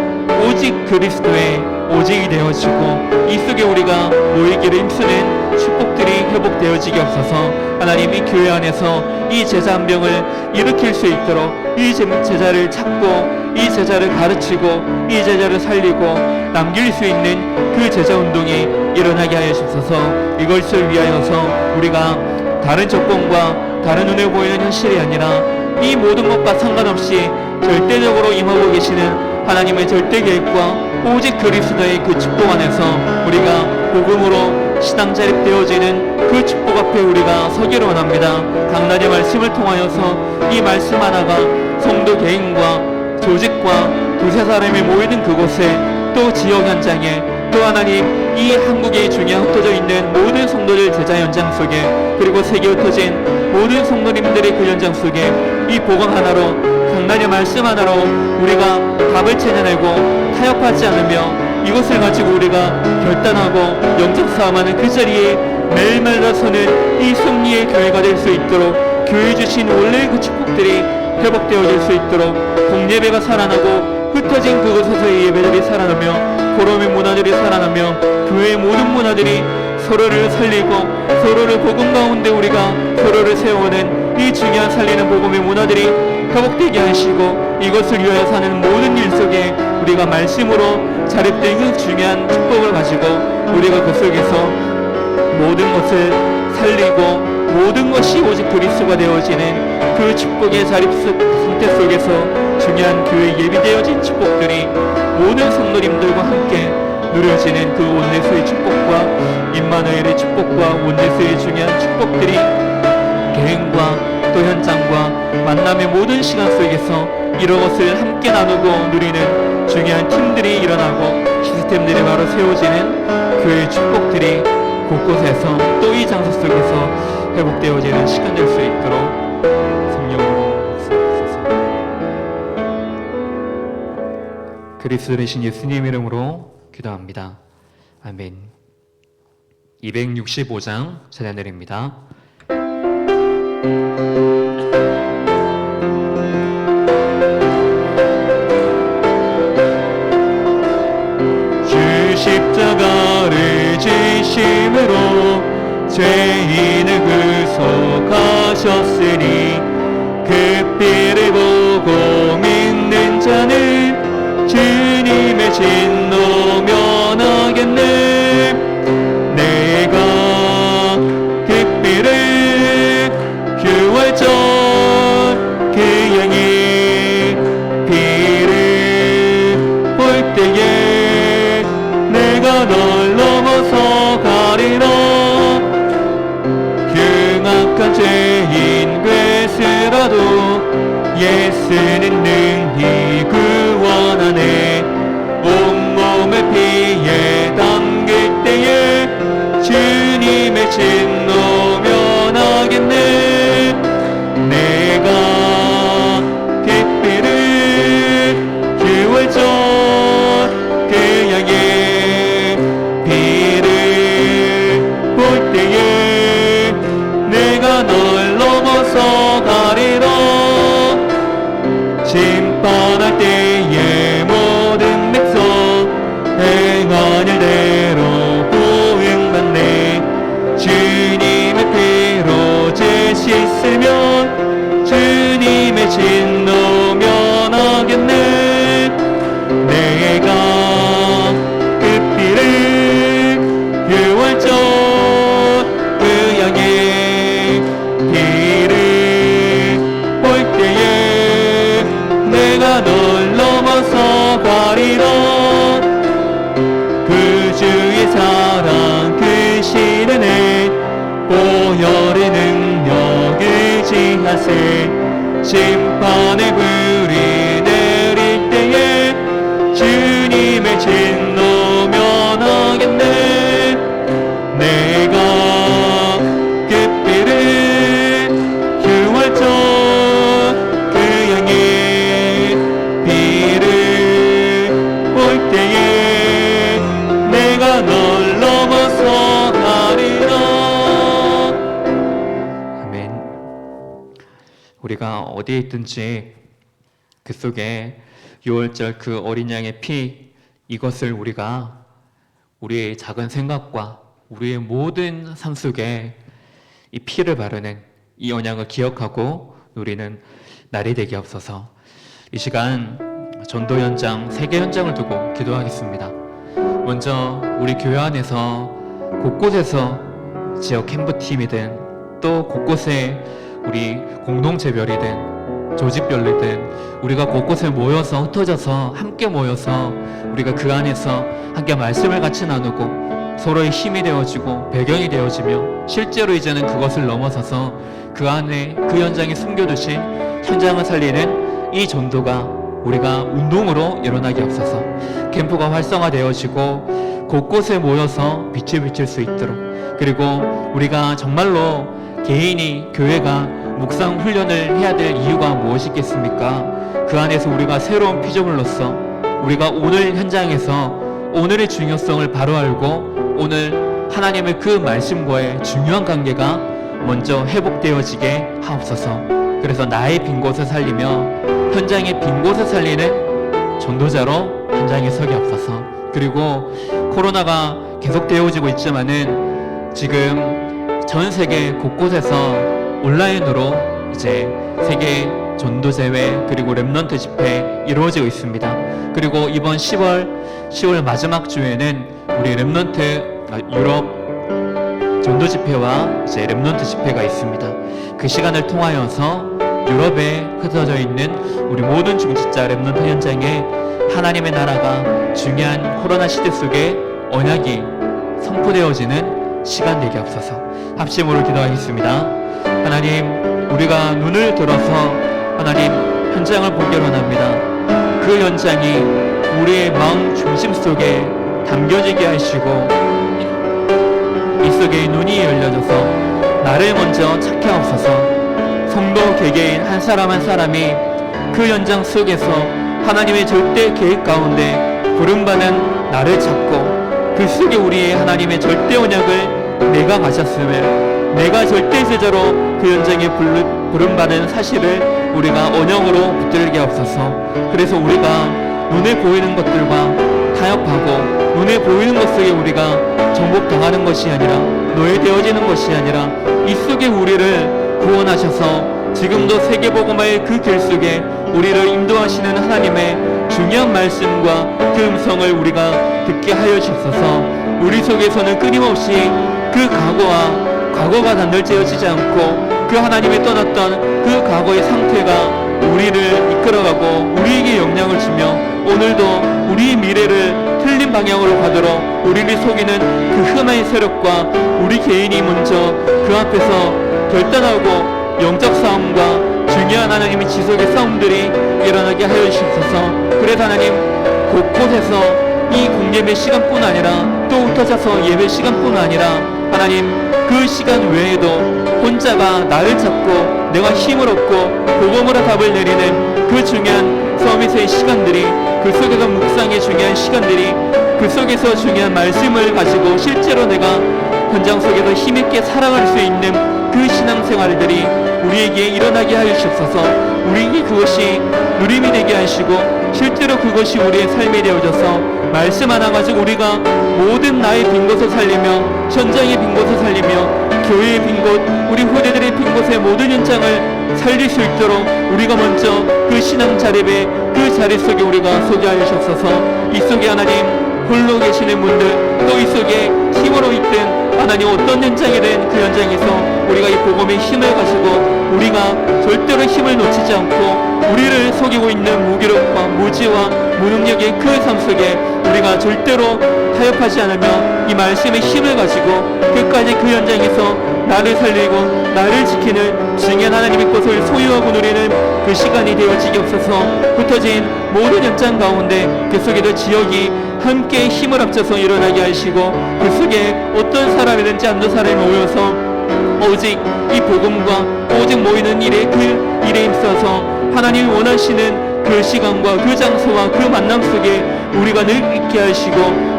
오직 그리스도의 오직이 되어지고 이 속에 우리가 모이기를 힘쓰는 축복들이 회복되어지게 없어서 하나님 이 교회 안에서 이 제자 한 명을 일으킬 수 있도록 이 제자를 찾고 이 제자를 가르치고 이 제자를 살리고 남길 수 있는 그 제자 운동이 일어나게 하여 주옵소서. 이것을 위하여서 우리가 다른 조건과 다른 눈에 보이는 현실이 아니라 이 모든 것과 상관없이 절대적으로 임하고 계시는 하나님의 절대 계획과 오직 그리스도의 그 축복 안에서 우리가 복음으로 신앙 자립되어지는 그 축복 앞에 우리가 서기를 원합니다. 강단의 말씀을 통하여서 이 말씀 하나가 성도 개인과 조직과 두세 사람이 모이는 그곳에 또 지역 현장에 또 하나님 이 한국에 중요한 흩어져 있는 모든 성도들 제자 현장 속에 그리고 세계 흩어진 모든 성도님들의 그 현장 속에 이 복음 하나로 강단의 말씀 하나로 우리가 답을 찾아내고 타협하지 않으며 이것을 가지고 우리가 결단하고 영적 싸움하는 그 자리에 매일마다 서는 이 승리의 교회가 될 수 있도록 교회 주신 원래의 그 축복들이 회복되어질 수 있도록 공예배가 살아나고 흩어진 그곳에서의 예배들이 살아나며 보름의 문화들이 살아나며 교회의 모든 문화들이 서로를 살리고 서로를 복음 가운데 우리가 서로를 세우는 이 중요한 살리는 복음의 문화들이 회복되게 하시고 이것을 위하여 사는 모든 일 속에 우리가 말씀으로 자립된 그 중요한 축복을 가지고 우리가 그 속에서 모든 것을 살리고 모든 것이 오직 그리스도가 되어지는 그 축복의 자립 상태 속에서 중요한 교회 예비되어진 축복들이 모든 성도님들과 함께 누려지는 그 온내수의 축복과 임마누엘의 축복과 온내수의 중요한 축복들이 개인과 또 현장과 만남의 모든 시간 속에서 이런 것을 함께 나누고 누리는 중요한 팀들이 일어나고 시스템들이 바로 세워지는 교회의 축복들이 곳곳에서 또 이 장소 속에서 회복되어지는 시간 될 수 있도록 성령으로 역사하소서. 그리스도 되신 예수님 이름으로 기도합니다. 아멘. 265장 찬양드립니다. 주 십자가를 지심으로 죄인을 구속하셨으니 그 피를 보고 믿는 자는 주님의 진노 면하겠네. 내가 그 피를 부활절 그 양의 피를 볼 때에 내가 널 넘어서 가리라. 흉악한 죄인 괴스라도 예수는 능히 구원하네. 온몸을 피에 담길 때에 주님의 진노 면하겠네. 내가 그 피를 구활절 그 양의 피를 볼 때에 내가 널 넘어서 가리라. 심판할 때에 모든 백성 행한 일대로 보응받네. 주님의 피로 죄 씻으면 주님의 진노 면하겠네. 내가 그 피를 구활절 그 양의 피를 볼 때에 내가 널 넘어서 가리라. 그 주의 사랑 그 신은혜 보혈의 능력 의지하세. 심판의 불이 내릴 때에 주님의 진노 면하겠네. 내가 그 피를 구활절 그 양의 피를 볼 때에 내가 널 넘어서 가리라. 아멘. 우리가 어디에 있든지 그 속에 유월절 그 어린 양의 피, 이것을 우리가 우리의 작은 생각과 우리의 모든 삶 속에 이 피를 바르는 이 언약을 기억하고 누리는 날이 되게 없어서 이 시간 전도 현장, 세계 현장을 두고 기도하겠습니다. 먼저 우리 교회 안에서 곳곳에서 지역 캠프팀이든 또 곳곳에 우리 공동체별이든 조직별이든 우리가 곳곳에 모여서 흩어져서 함께 모여서 우리가 그 안에서 함께 말씀을 같이 나누고 서로의 힘이 되어지고 배경이 되어지며 실제로 이제는 그것을 넘어서서 그 안에 그 현장에 숨겨두신 현장을 살리는 이 전도가 우리가 운동으로 일어나게 없어서 캠프가 활성화되어지고 곳곳에 모여서 빛을 비칠 수 있도록, 그리고 우리가 정말로 개인이 교회가 묵상 훈련을 해야 될 이유가 무엇이겠습니까? 그 안에서 우리가 새로운 피조물로서 우리가 오늘 현장에서 오늘의 중요성을 바로 알고 오늘 하나님의 그 말씀과의 중요한 관계가 먼저 회복되어지게 하옵소서. 그래서 나의 빈 곳을 살리며 현장의 빈 곳을 살리는 전도자로 현장에 서게 없어서. 그리고 코로나가 계속되어지고 있지만은 지금 전 세계 곳곳에서 온라인으로 이제 세계 전도제회 그리고 렘넌트 집회 이루어지고 있습니다. 그리고 이번 10월 마지막 주에는 우리 렘넌트 유럽 전도 집회와 이제 렘넌트 집회가 있습니다. 그 시간을 통하여서 유럽에 흩어져 있는 우리 모든 중직자 렘넌트 현장에 하나님의 나라가 중요한 코로나 시대 속에 언약이 선포되어지는 시간 되게 없어서 합심으로 기도하겠습니다. 하나님, 우리가 눈을 들어서 하나님 현장을 보기로 합니다. 그 현장이 우리의 마음 중심 속에 담겨지게 하시고 이 속에 눈이 열려져서 나를 먼저 찾게 하옵소서. 성도 개개인 한 사람 한 사람이 그 현장 속에서 하나님의 절대 계획 가운데 부름받은 나를 찾고 그 속에 우리의 하나님의 절대 언약을 내가 가졌음을, 내가 절대 제자로 그 현장에 부름받은 사실을 우리가 언약으로 붙들게 없어서. 그래서 우리가 눈에 보이는 것들과 타협하고 눈에 보이는 것 속에 우리가 정복당하는 것이 아니라 노예되어지는 것이 아니라 이 속에 우리를 구원하셔서 지금도 세계복음화의 그 길 속에 우리를 인도하시는 하나님의 중요한 말씀과 그 음성을 우리가 듣게 하여 주셔서 우리 속에서는 끊임없이 그 과거가 단절되어지지 않고 그 하나님이 떠났던 그 과거의 상태가 우리를 이끌어가고 우리에게 영향을 주며 오늘도 우리의 미래를 틀린 방향으로 가도록 우리를 속이는 그 흠의 세력과 우리 개인이 먼저 그 앞에서 결단하고 영적 싸움과 중요한 하나님의 지속의 싸움들이 일어나게 하여 주시옵소서. 그래서 하나님, 곳곳에서 이 공예배 시간뿐 아니라 또 흩어져서 예배 시간뿐 아니라 하나님 그 시간 외에도 혼자가 나를 찾고 내가 힘을 얻고 복음으로 답을 내리는 그 중요한 서밋의 시간들이, 그 속에서 묵상의 중요한 시간들이, 그 속에서 중요한 말씀을 가지고 실제로 내가 현장 속에서 힘있게 살아갈 수 있는 그 신앙생활들이 우리에게 일어나게 하여 주옵소서. 우리에게 그것이 누림이 되게 하시고 실제로 그것이 우리의 삶이 되어져서 말씀 하나 가지고 우리가 모든 나의 빈 곳을 살리며 현장의 빈 곳을 살리며 교회의 빈 곳, 우리 후대들의 빈 곳의 모든 현장을 살릴 수 있도록 우리가 먼저 그 신앙 자립의 그 자리 속에 우리가 서게 하여 주옵소서. 이 속에 하나님 홀로 계시는 분들, 또 이 속에 힘으로 있든 하나님 어떤 현장이든 그 현장에서 우리가 이 복음의 힘을 가지고 우리가 절대로 힘을 놓치지 않고 우리를 속이고 있는 무기력과 무지와 무능력의 그 삶 속에 우리가 절대로 타협하지 않으며 이 말씀의 힘을 가지고 끝까지 그 현장에서 나를 살리고 나를 지키는 중요한 하나님의 것을 소유하고 누리는 그 시간이 되어지게 없어서 흩어진 모든 현장 가운데 그 속에도 지역이 함께 힘을 합쳐서 일어나게 하시고 그 속에 어떤 사람이든지 한두 사람이 모여서 오직 이 복음과 오직 모이는 일에 그 일에 있어서 하나님이 원하시는 그 시간과 그 장소와 그 만남 속에 우리가 늘 있게 하시고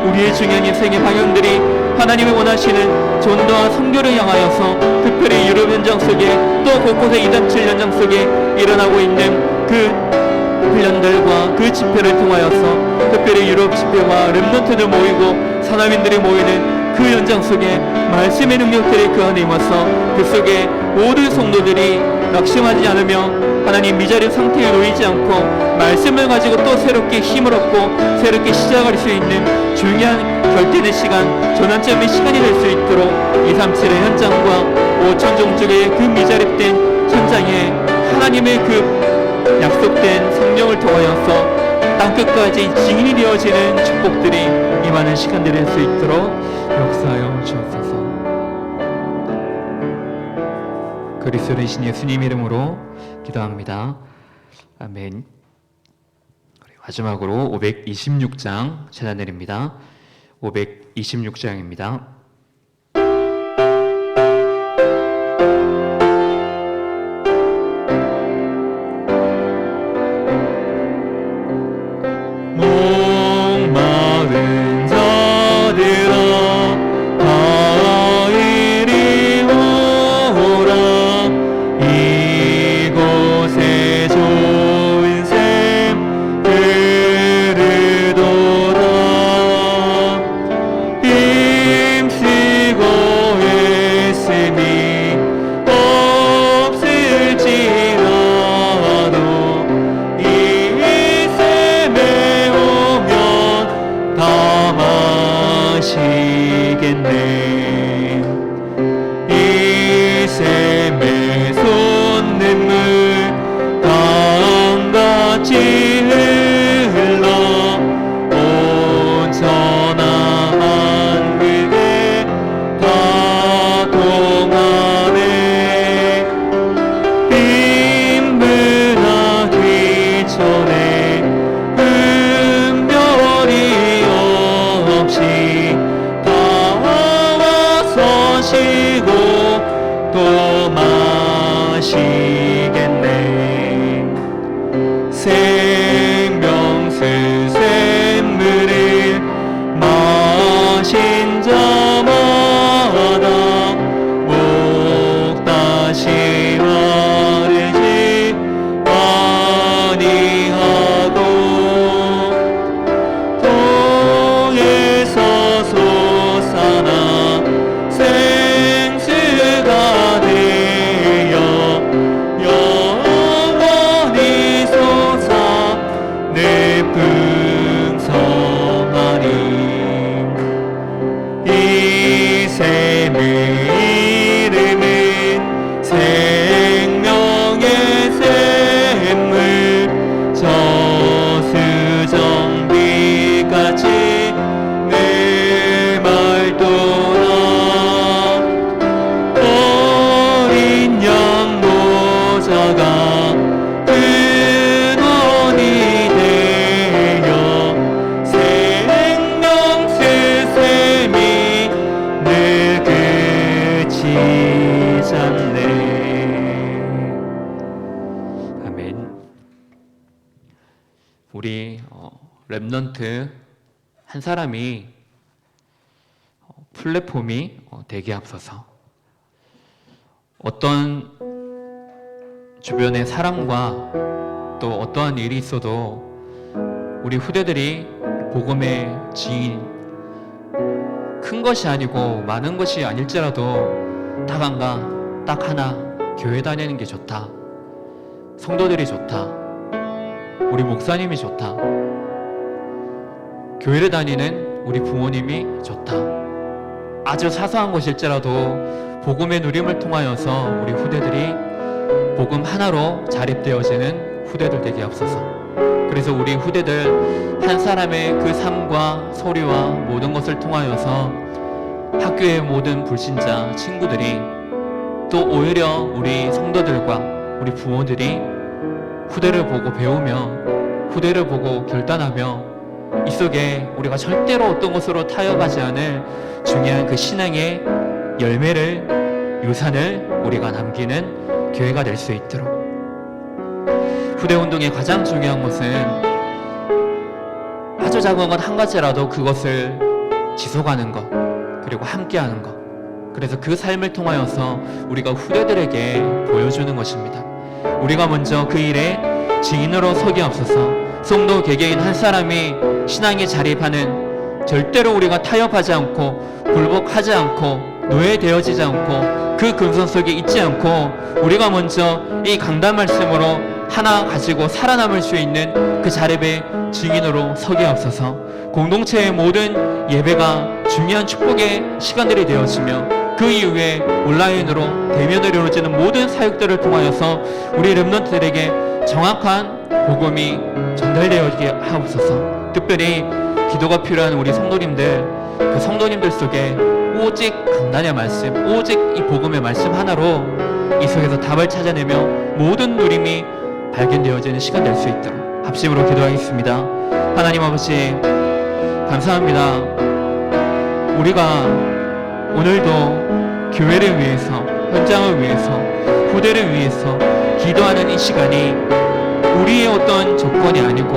우리의 중요한 인생의 방향들이 하나님이 원하시는 전도와 선교를 향하여서 특별히 유럽 현장 속에 또 곳곳에 2.7 현장 속에 일어나고 있는 그 훈련들과 그 집회를 통하여서 특별히 유럽 집회와 렘넌트들 모이고 산업인들이 모이는 그 현장 속에 말씀의 능력들이 그 안에 임어서 그 속에 모든 성도들이 낙심하지 않으며 하나님 미자립 상태에 놓이지 않고 말씀을 가지고 또 새롭게 힘을 얻고 새롭게 시작할 수 있는 중요한 결대의 시간, 전환점의 시간이 될 수 있도록 237의 현장과 5천 종족의 그 미자립된 현장에 하나님의 그 약속된 성령을 통하여서 땅끝까지 증인이 되어지는 축복들이 임하는 시간들이 될 수 있도록 역사하여 주옵소서. 그리스도의 신 예수님 이름으로 기도합니다. 아멘. 마지막으로 526장 찾아드립니다. 526장입니다. 목마른 마시고 또 마시겠네. 생명수 샘물을 마신 자마다 목 다시 마르지 아니하고 통에서 솟아나 생수가 되어 영원히 솟아 풍성하니 이 샘의 이름은 생명의 샘물 저수정비같이 내 말도나 어린 양 모자가 근원이 되어 생명수 샘이 늘 그치지 않네. 아멘. 우리 렘넌트 한 사람이 플랫폼이 되게 앞서서 어떤 주변의 사람과 또 어떠한 일이 있어도 우리 후대들이 복음의 증인, 큰 것이 아니고 많은 것이 아닐지라도 딱 하나 교회 다니는 게 좋다, 성도들이 좋다, 우리 목사님이 좋다, 교회를 다니는 우리 부모님이 좋다, 아주 사소한 것일지라도 복음의 누림을 통하여서 우리 후대들이 복음 하나로 자립되어지는 후대들 되게 앞서서, 그래서 우리 후대들 한 사람의 그 삶과 소리와 모든 것을 통하여서 학교의 모든 불신자 친구들이 또 오히려 우리 성도들과 우리 부모들이 후대를 보고 배우며 후대를 보고 결단하며 이 속에 우리가 절대로 어떤 것으로 타협하지 않을 중요한 그 신앙의 열매를, 유산을 우리가 남기는 교회가 될 수 있도록, 후대운동의 가장 중요한 것은 아주 작은 것 한 가지라도 그것을 지속하는 것, 그리고 함께하는 것, 그래서 그 삶을 통하여서 우리가 후대들에게 보여주는 것입니다. 우리가 먼저 그 일에 증인으로 서기 앞서서 성도 개개인 한 사람이 신앙에 자립하는, 절대로 우리가 타협하지 않고 굴복하지 않고 노예되어지지 않고 그 근성 속에 있지 않고 우리가 먼저 이 강단 말씀으로 하나 가지고 살아남을 수 있는 그 자립의 증인으로 서기 앞서서 공동체의 모든 예배가 중요한 축복의 시간들이 되어지며 그 이후에 온라인으로 대면으로 이루어지는 모든 사역들을 통하여서 우리 렘넌트들에게 정확한 복음이 전달되어지게 하옵소서. 특별히 기도가 필요한 우리 성도님들, 그 성도님들 속에 오직 강단의 말씀, 오직 이 복음의 말씀 하나로 이 속에서 답을 찾아내며 모든 누림이 발견되어지는 시간 될 수 있도록 합심으로 기도하겠습니다. 하나님 아버지, 감사합니다. 우리가 오늘도 교회를 위해서, 현장을 위해서, 후대를 위해서 기도하는 이 시간이 우리의 어떤 조건이 아니고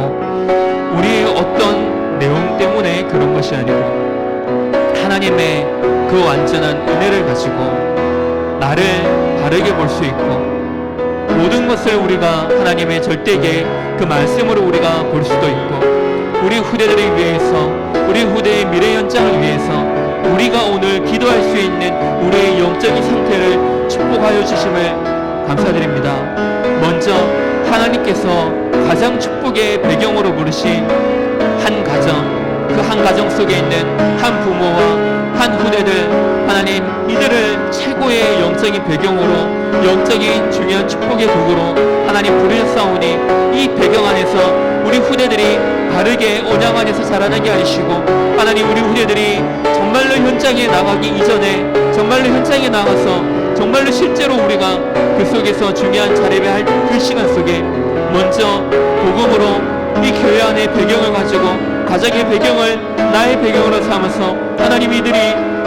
우리의 어떤 내용 때문에 그런 것이 아니고 하나님의 그 완전한 은혜를 가지고 나를 바르게 볼 수 있고 모든 것을 우리가 하나님의 절대계 그 말씀으로 우리가 볼 수도 있고 우리 후대들을 위해서, 우리 후대의 미래 현장을 위해서 우리가 오늘 기도할 수 있는 우리의 영적인 상태를 축복하여 주심을 감사드립니다. 먼저 하나님께서 가장 축복의 배경으로 부르신 한 가정, 그 한 가정 속에 있는 한 부모와 한 후대들, 하나님 이들을 최고의 영적인 배경으로, 영적인 중요한 축복의 도구로 하나님 부르셨사오니 이 배경 안에서 우리 후대들이 바르게 언약 안에서 자라나게 하시고 하나님 우리 후대들이 정말로 현장에 나가기 이전에 정말로 현장에 나가서 정말로 실제로 우리가 그 속에서 중요한 자립을 할 그 시간 속에 먼저 복음으로 이 교회 안의 배경을 가지고 가정의 배경을 나의 배경으로 삼아서 하나님 이들이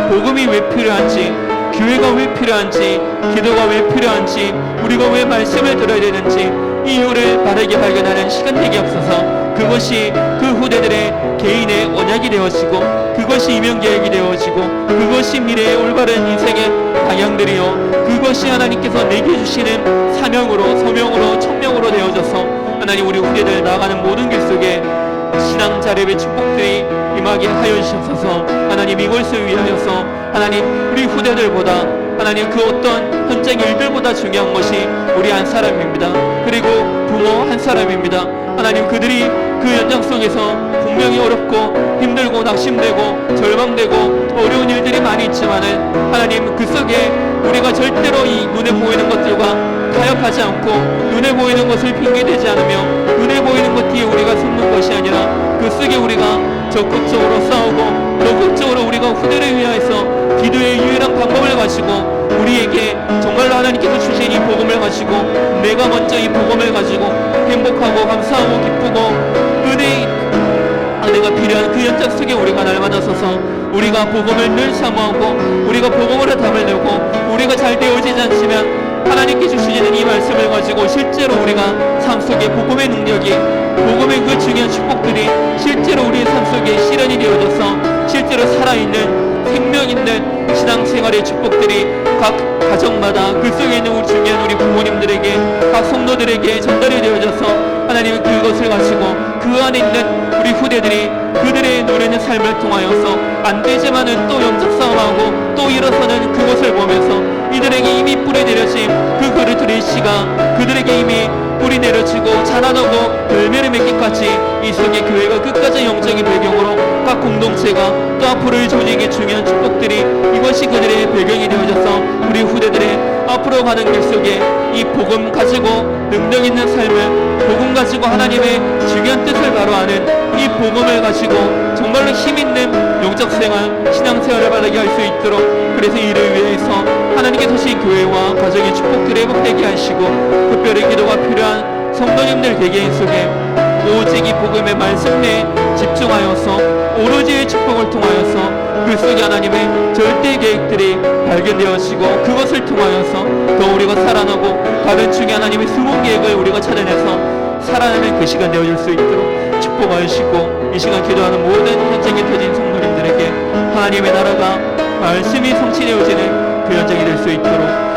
복음이 왜 필요한지, 교회 교회가 왜 필요한지, 기도가 왜 필요한지, 우리가 왜 말씀을 들어야 되는지 이유를 바르게 발견하는 시간 되게 없어서 그것이 그 후대들의 개인의 언약이 되어지고 그것이 이명계획이 되어지고 그것이 미래의 올바른 인생의 방향들이요 그것이 하나님께서 내게 주시는 사명으로 소명으로 천명으로 되어져서 하나님 우리 후대들 나아가는 모든 길 속에 신앙 자립의 축복들이 임하게 하여 주시옵소서. 하나님 이것을 위하여서 하나님 우리 후대들보다 하나님 그 어떤 현장 일들보다 중요한 것이 우리 한 사람입니다. 그리고 부모 한 사람입니다. 하나님 그들이 그 연장 속에서 분명히 어렵고 힘들고 낙심되고 절망되고 어려운 일들이 많이 있지만은 하나님 그 속에 우리가 절대로 이 눈에 보이는 것들과 타협하지 않고 눈에 보이는 것을 핑계대지 않으며 눈에 보이는 것 뒤에 우리가 숨는 것이 아니라 그 속에 우리가 적극적으로 싸우고 적극적으로 우리가 후대를 위하여서 기도의 유일한 방법을 가지고 우리에게 정말로 하나님께서 주신 이 복음을 가지고 내가 먼저 이 복음을 가지고 행복하고 감사하고 기쁘고 은혜가 필요한 그 연장 속에 우리가 날마다 서서 우리가 복음을 늘 사모하고 우리가 복음으로 답을 내고 우리가 잘 되어지지 않지만 하나님께 주시는 이 말씀을 가지고 실제로 우리가 삶 속에 복음의 능력이 복음의 그 중요한 축복들이 실제로 우리의 삶 속에 실현이 되어져서 실제로 살아있는 생명 있는 신앙생활의 축복들이 각 가정마다 그 속에 있는 우리 중요한 우리 부모님들에게 각 성도들에게 전달이 되어져서 하나님은 그것을 가지고 그 안에 있는 우리 후대들이 그들의 누리는 삶을 통하여서 안 되지만은 또 영적 싸움하고 또 일어서는 그것을 보면서 이들에게 이미 뿌리 내려진 그 그릇들의 씨가 그들에게 이미 뿌리 내려지고 자라나고 열매를 맺기까지 이 속에 교회가 끝까지 영적인 배경으로 각 공동체가 또 앞으로의 조직의 중요한 축복들이 이것이 그들의 배경이 되어져서 우리 후대들의 앞으로 가는 길 속에 이 복음 가지고 능력 있는 삶을 복음 가지고 하나님의 중요한 뜻을 바로 아는 이 복음을 가지고 정말로 힘 있는 영적 생활, 신앙 생활을 바르게 할 수 있도록 그래서 이를 위해서 하나님께서 주신 교회와 가정의 축복들을 회복되게 하시고 특별히 기도가 필요한 성도님들 개개인 속에 오직 이 복음의 말씀에 집중하여서 오로지 축복을 통하여서 그 속에 하나님의 절대 계획들이 발견되어지고 그것을 통하여서 더 우리가 살아나고 다른 중에 하나님의 숨은 계획을 우리가 찾아내서 살아내는 그 시간 되어질 수 있도록 축복하시고 이 시간 기도하는 모든 현장에 터진 성도님들에게 하나님의 나라가 말씀이 성취되어지는 그 현장이 될 수 있도록